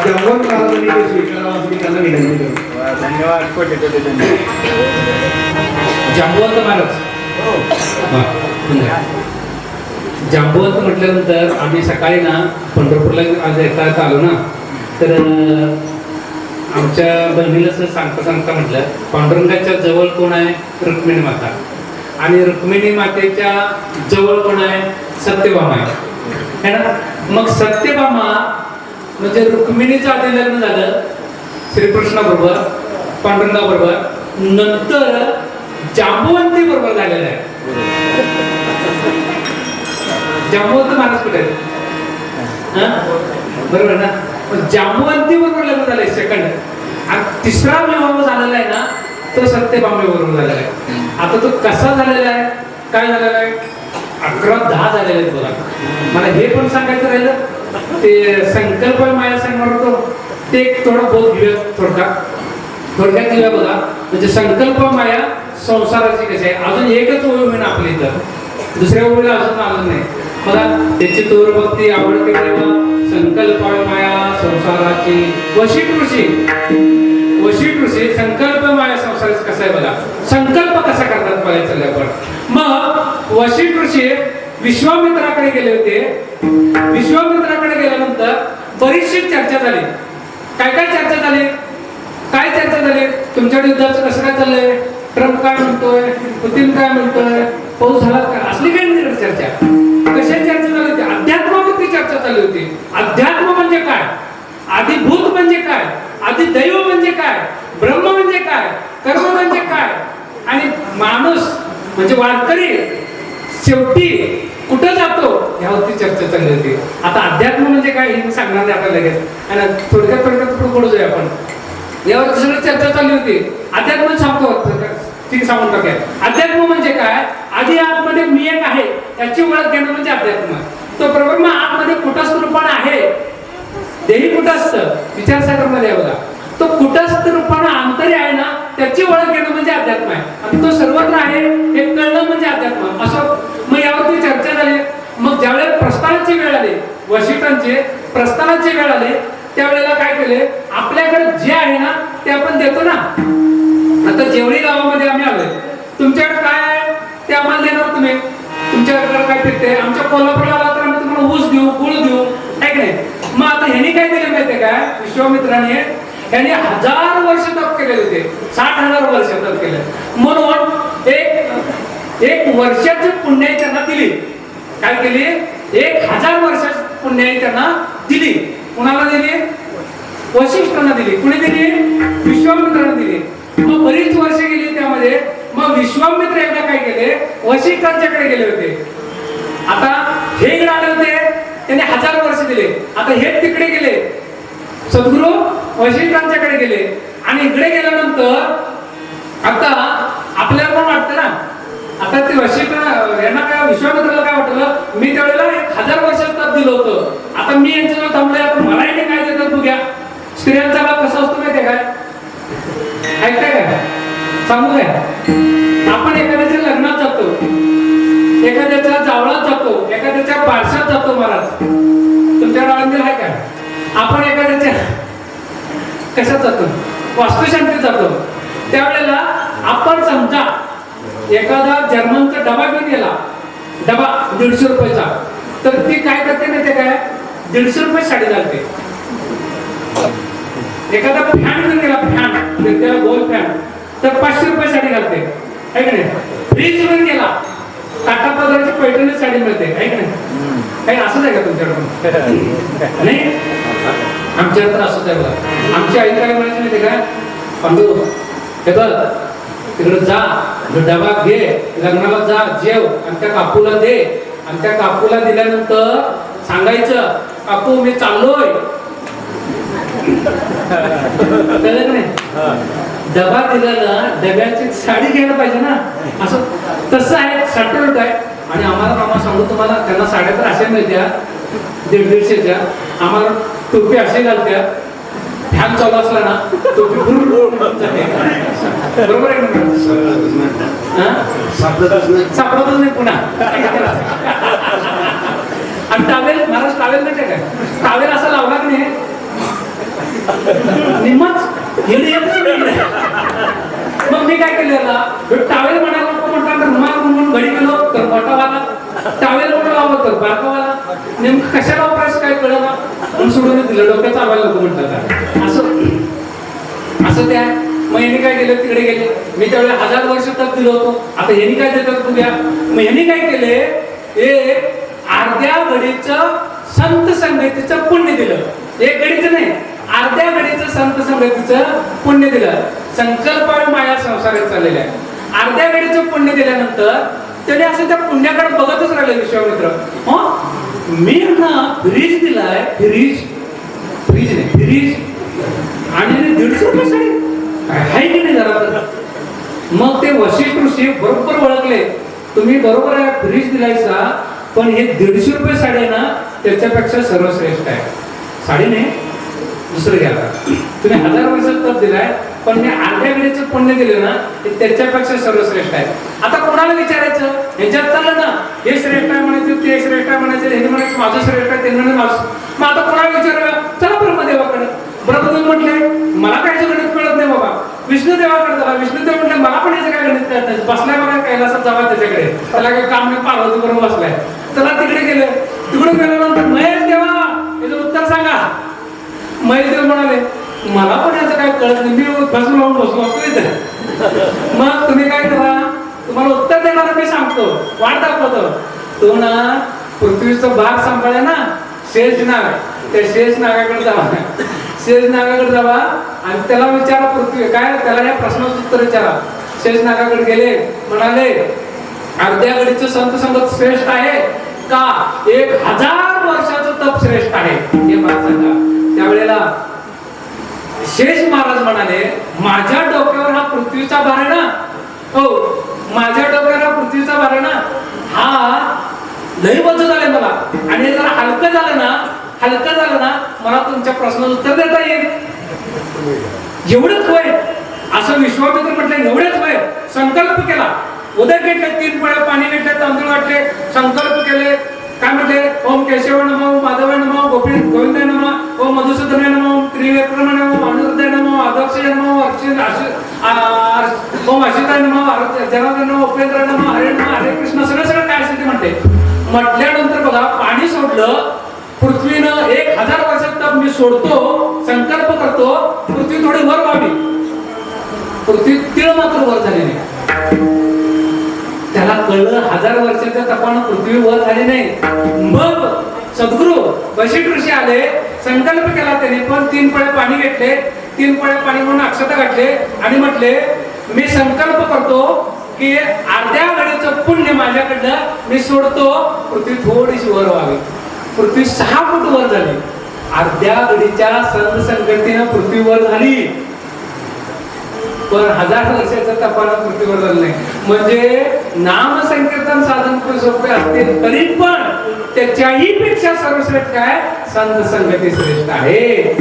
Speaker 2: जंगम महाराजांनी ते स्वीकारावं असं मी त्यांना विनंती करतो.
Speaker 3: धन्यवाद. कोटी कोटी धन्यवाद.
Speaker 1: जांबुवंत महाराज. हा, पुन्हा. जांबुवंत म्हटल्यानंतर आम्ही सकाळी ना पंढरपूरला आज येता आलो ना, तर आमच्या बहिणीला असं सांगता सांगता म्हटलं पांडुरंगाच्या जवळ कोण आहे? रुक्मिणी माता. आणि रुक्मिणी मातेच्या जवळ कोण आहे? सत्यभामा आहे है ना. मग सत्यभामा म्हणजे रुक्मिणीचं आधी लग्न झालं श्रीकृष्णाबरोबर, पांडुरंगाबरोबर, नंतर जांबुवंती बरोबर झालेलं आहे. जांबुवंत महाराज कुठे आहेत? बरोबर ना. जांबुवंती बरोबर लग्न झालंय सेकंड. आणि तिसरा विवाह झालेला आहे ना तो सत्यभामे बरोबर झालेला आहे. आता तो कसा झालेला आहे, काय झालेला आहे? 11-10 झालेले आहेत बघा. मला हे पण सांगायचं राहिलं, ते संकल्प माया सांगणार होतो ते थोडं बहुत घेऊया थोडक्यात घेऊया बघा. म्हणजे संकल्प माया संसाराची कशी आहे. अजून एकच ओळ होईन आपली इथं, दुसऱ्या ओळीला अजून आलं नाही बघा. त्याची तोर भक्ती आवडते तेव्हा संकल्प माया संसाराची वशिष्ठ ऋषी संकल्प माया संसाराची कसं आहे बघा. संकल्प कसा करतात बघायचं आपण. मग वशिष्ठ ऋषी विश्वामित्राकडे गेले होते. विश्वामित्राकडे गेल्यानंतर बरीचशी चर्चा झाली. काय काय चर्चा झाली? काय चर्चा झाली? तुमच्याकडे युद्धाचं कसं काय चाललंय? ट्रम्प काय म्हणतोय? पुतीन काय म्हणतोय? पाऊस झाला का? असली काही चर्चा. कशा चर्चा झाली होती? अध्यात्मावरती चर्चा चालली होती. अध्यात्म म्हणजे काय? आदिभूत म्हणजे काय? आदिदैव म्हणजे काय? ब्रह्म म्हणजे काय? कर्म म्हणजे काय? आणि माणूस म्हणजे वारकरी शेवटी कुठं जातो यावरती चर्चा चालली होती. आता अध्यात्म म्हणजे काय हे सांगणार नाही आपल्याला लगेच. आणि थोडक्यात पुढे जाऊया आपण. यावरती सगळी चर्चा चालली होती. अध्यात्म सांगतो ठीक सांगून टाकूया. अध्यात्म म्हणजे काय? आधी आतमध्ये मी एक आहे याची ओळख घेणं म्हणजे अध्यात्म. तो ब्रह्म आतमध्ये कुटस्थ रूपाने आहे. देही कुटस्थ विचारसागर मध्ये बघा. तो कुटस्थ रूपाने आंतर्य आहे ना, त्याची ओळख घेणं म्हणजे अध्यात्म आहे. आणि तो सर्वत्र आहे हे कळणं म्हणजे अध्यात्म. असं मग यावरती चर्चा झाली. मग ज्यावेळेला प्रस्थानाची वेळ आली, वशिष्ठांची प्रस्थानाची वेळ आली, त्यावेळेला काय केले? आपल्याकडे जे आहे ना ते आपण देतो ना. आता जेवढी गावामध्ये आम्ही आलोय, तुमच्याकडे काय आहे ते आम्हाला देणार तुम्ही. तुमच्याकडे काय पिकते? आमच्या कोल्हापूरला आला तर आम्ही तुम्हाला ऊस देऊ, गुळ देऊ, आहे की नाही. मग आता ह्यांनी काय दिले माहितीये काय? विश्वामित्राने यांनी 1000 वर्ष तप केले होते. 60,000 वर्ष तप केले. म्हणून एक वर्षाची पुण्याई त्यांना दिली. काय केली? 1000 वर्षाची पुण्याई त्यांना दिली. कुणाला दिली? वशिष्ठांना दिली. कुणी दिली? विश्वामित्रांना दिली. मग बरीच वर्ष गेली त्यामध्ये. मग विश्वामित्र एकदा काय केले? वशिष्ठांच्याकडे गेले होते. आता हे इकडे आले होते, त्यांनी 1000 वर्ष दिले. आता हे तिकडे गेले, सद्गुरू वशिष्ठांच्याकडे गेले. आणि इकडे गेल्यानंतर आता आपल्याला पण वाटतं ना, आता ते वशिष्ठ यांना काय, विश्वामित्राला काय वाटलं? मी त्यावेळेला 1000 वर्षात तप दिलं होतं. आता मी यांच्याजवळ थांबलोय, आता मला इथे काय देतात बघूया. स्त्रियांचा भाग कसा असतो माहितीये काय? ऐकताय काय? सांगू काय? आपण एखाद्याच्या लग्नात जातो, एखाद्याच्या जावळात जातो, एखाद्याच्या बारशात जातो. महाराज तुमच्या आळंदीला आहे काय? आपण एखाद्याच्या कशात जातो? वास्तुशांतीत जातो. त्यावेळेला आपण समजा एखादा जर्मनचा डबा घेऊन गेला, डबा 150 रुपयाचा, तर ती काय करते माहिती काय? 150 रुपये साडी घालते. एखादा फॅन घेऊन गेला, फॅन त्याला गोल फॅन, तर 500 रुपये साडी घालते, आहे की नाही. फ्रीज घेऊन गेला, टाटा पदराची पैठणी साडी मिळते, आहे की नाही. काही असंच आहे का तुमच्याकडून? नाही, आमच्याकडे तर असंच आहे बघा. आमची आई काय म्हणायची माहिती काय? पांडू हे बघ, तिकडे जा, डबा घे, लग्नाला जा, जेव आणि त्या काकूला दे. आणि त्या काकूला दिल्यानंतर सांगायचं, काकू मी चाललोय. कळलं का नाही? डबा दिला ना, डब्याची साडी घ्यायला पाहिजे ना. असं तसं आहे, सटल आहे. आणि आम्हाला मामा सांगू तुम्हाला, त्यांना साड्या तर अशा मिळत्या 150-150च्या. आम्हाला टोपी अशी घालत्या, फॅन चालू असला ना टोपी बरोबर आहे ना? सापडतच नाही पुन्हा. आणि टावेल, महाराज टावेल नाही काय, टावेल असा लावला की नाही निम्मच येणे येतच. मग मी काय केलं ना, टावेल म्हणायला नको म्हटलं, रुमाल म्हणून घडी गेलो तर मोठावाला, टावेल म्हणून लावलं तर बारकावाला. नेमकं कशाला वापरायचं काय कळलं ना, म्हणून सोडून दिलं. डोक्यात चावायला नको म्हटलं. असं त्या मग यांनी काय केलं, तिकडे गेले. मी त्यावेळेला 1000 वर्ष तप दिलो होतो. आता यांनी काय देतात बघूया. मग यांनी काय केले, एक अर्ध्या घडीचं संत संगतीचं पुण्य दिलं. एक घडीचं नाही, अर्ध्या घडीचं संत संगतीचं पुण्य दिलं. संकल्प माया संसारात चाललेला आहे. अर्ध्या घडीचं पुण्य दिल्यानंतर त्याने असं त्या पुण्याकडे बघतच राहिले विश्वामित्र. मी ना फ्रीज दिलाय, फ्रीज नाही, फ्रीज आणि 150 रुपये साडी आहे की नाही जरा. मग ते वशिष्ठ ऋषी बरोबर ओळखले, तुम्ही बरोबर आहे फ्रीज दिलायचा, पण हे 150 रुपये साडी आहे ना, त्याच्यापेक्षा सर्वश्रेष्ठ आहे. साडी नाही, दुसरं घ्या. तुम्ही 1000 वर्ष तप दिलाय, पण मी अर्ध्या घडीचं पुण्य दिलं ना, ते त्याच्यापेक्षा सर्वश्रेष्ठ आहे. आता कोणाला विचारायचं, ह्याच्यात चाललं ना, हे श्रेष्ठ आहे म्हणायचं, ते श्रेष्ठ आहे म्हणायचं, हे म्हणायचं माझं श्रेष्ठ आहे, ते म्हणायचं माझं. मग आता कोणाला विचारूया, चला ब्रह्मदेवाकडे. ब्रह्मदेव म्हटले मला काय गणित कळत नाही बाबा. विष्णुदेवाकडे झाला. विष्णुदेव म्हटले मला पण याचं काय गणित कळत नाही. बसलाय बघा कैलासात जावा त्याच्याकडे, त्याला काही काम नाही, पार्वती बरोबर बसलाय. चला तिकडे गेले. तिकडे गेल्यानंतर महेश देवा याचं उत्तर सांगा. महेश देव म्हणाले मला पण याचं काय कळत नाही, मी बसून लावून बसलो असतो इथे. मग तुम्ही काय करा, तुम्हाला उत्तर देणार मी सांगतो, वाट दाखवतो. तो ना पृथ्वीचं भाग सांभाळ्या ना, शेष नाग आहे, त्या शेष नागाकडे जावा. शेष नागाकडे जावा आणि त्याला विचारा पृथ्वी काय, त्याला या प्रश्नाचं उत्तर विचारा. शेष नागाकडे गेले, म्हणाले अर्ध्या घडीचं संत संगत श्रेष्ठ आहे का 1000 वर्षाचं तप श्रेष्ठ आहे, हे मला सांगा. त्यावेळेला शेष महाराज म्हणाले माझ्या डोक्यावर हा पृथ्वीचा भार आहे ना, हो माझ्या डोक्यावर हा पृथ्वीचा भार आहे ना, हा लई बंद झालंय मला, आणि जर हलकं झालं ना मला तुमच्या प्रश्नाचं उत्तर देता येईल. एवढंच वय असं विश्वामित्र म्हटलं, एवढेच वय संकल्प केला. उदय घेतले, 3 पळ्या पाणी घेतले, तांदूळ वाटले, संकल्प केले. काय म्हटले, ओम केशव नमो, माधव नमो, गोविंद नमो, ओम मधुसूदन नमो, त्रिविक्रम नमो, अनुरुद्ध नमो, अध्यक्ष नमो, ओम अशिता नमो, जनार्दन नमो, उपेंद्र नमो, हरे नमो, हरे कृष्ण, सगळं काय असेल ते म्हणते. म्हटल्यानंतर बघा पाणी सोडलं. पृथ्वीनं 1000 वर्षात तप मी सोडतो, संकल्प करतो, पृथ्वी थोडी वर व्हावी. पृथ्वी तिळ मात्र वर झाली नाही. त्याला कळलं 1000 वर्षाच्या तपानं पृथ्वी वर झाली नाही. मग सद्गुरु वशिष्ठ ऋषी आले, संकल्प केला त्याने, पण 3 पळे पाणी घेतले, 3 पळे पाणी म्हणून अक्षता घातले आणि म्हटले मी संकल्प करतो की अर्ध्या घडीचं पुण्य माझ्याकडनं मी सोडतो, पृथ्वी थोडीशी वर व्हावी. पृथ्वी 6 फूट वर झाली. अर्ध्या घडीच्या संत संकल्पीनं पृथ्वी वर झाली, पण 1000 वर्षाच्या तपानं पृथ्वीवर झालं नाही. म्हणजे नाम संकीर्तन साधन सोपे असतील तरी पण त्याच्याही पेक्षा सर्वश्रेष्ठ काय, संत संगती श्रेष्ठ आहे.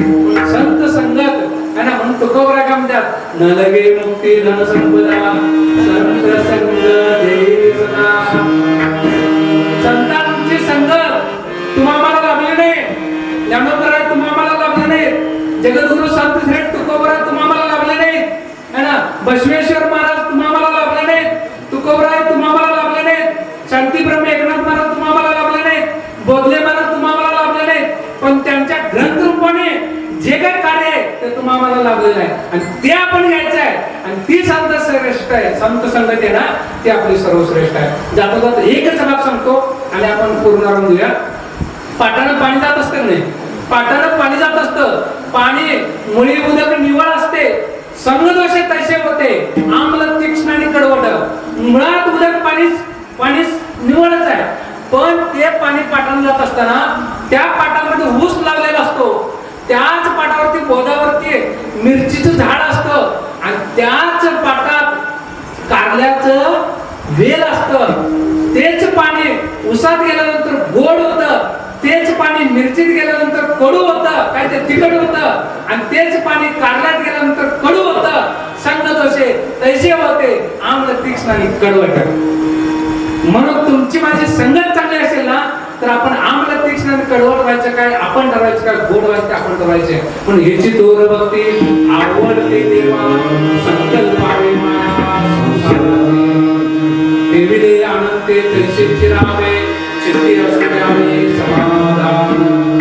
Speaker 1: संत संगत है ना, म्हणून तुकोबरा काय म्हणतात, न लगे मुक्ती धन संपदा संत संगती सदा. संतांची संगत तुम्हाला लाभली नाही, ज्ञानोबरा तुम्हाला लाभले नाही, जगद्गुरु संत श्रेष्ठ तुकोबरा तुम्हाला लाभले नाही है ना, बसवेश्वर महाराज तुम्हाला लाभले नाहीत, तुकोबराय तुम्हाला लाभले नाहीत, शांती ब्रह्म एकनाथ महाराज तुम्हाला लाभले नाहीत, बोधले महाराज तुम्हाला लाभले नाहीत, पण त्यांच्या ग्रंथ रूपाने जे काही कार्य आहे ते तुम्हाला लाभलेलं आहे आणि ते आपण घ्यायचं आहे. आणि ती संत श्रेष्ठ आहे, संत संगती आहे ना, ती आपली सर्वश्रेष्ठ आहे. जाता जाता एकच भाग सांगतो आणि आपण पूर्ण करून घेऊया. पाटानं पाणी जात असतं नाही, पाटानं पाणी जात असतं, पाणी मुळी उदक निवळ असते, संगदोषे तैसे होते, आम्ल तीक्ष्ण कडवट मुळात उलट पाणी निवळच आहे, पण ते पाणी पाटाला जात असताना त्या पाटामध्ये ऊस लावलेला असतो, त्याच पाटावरती बोधावरती मिरचीचं झाड असतं आणि त्याच पाटात कारल्याचं वेल असतं. तेच पाणी उसात गेल्यानंतर गोड होतं, तेच पाणी मिरचीत गेल्यानंतर कडू होतं, काय ते तिखट होतं, आणि तेच पाणी कारल्यात गेल्यानंतर कडू होतं. संग दोषे तैसे होते आम्ल तीक्ष्ण आणि कडवट. म्हणून तुमची माझी संगत चांगली असेल ना तर आपण आम्ल तीक्ष्ण आणि कडवट व्हायचं काय आपण ठरवायचं, काय गोड व्हायचं आपण ठरवायचे. पण ह्याची तोर भक्ती आवडते देवा संकल्पावे देवी आनंदे तैसे चिरावे चित्ती असू द्यावे समाधान.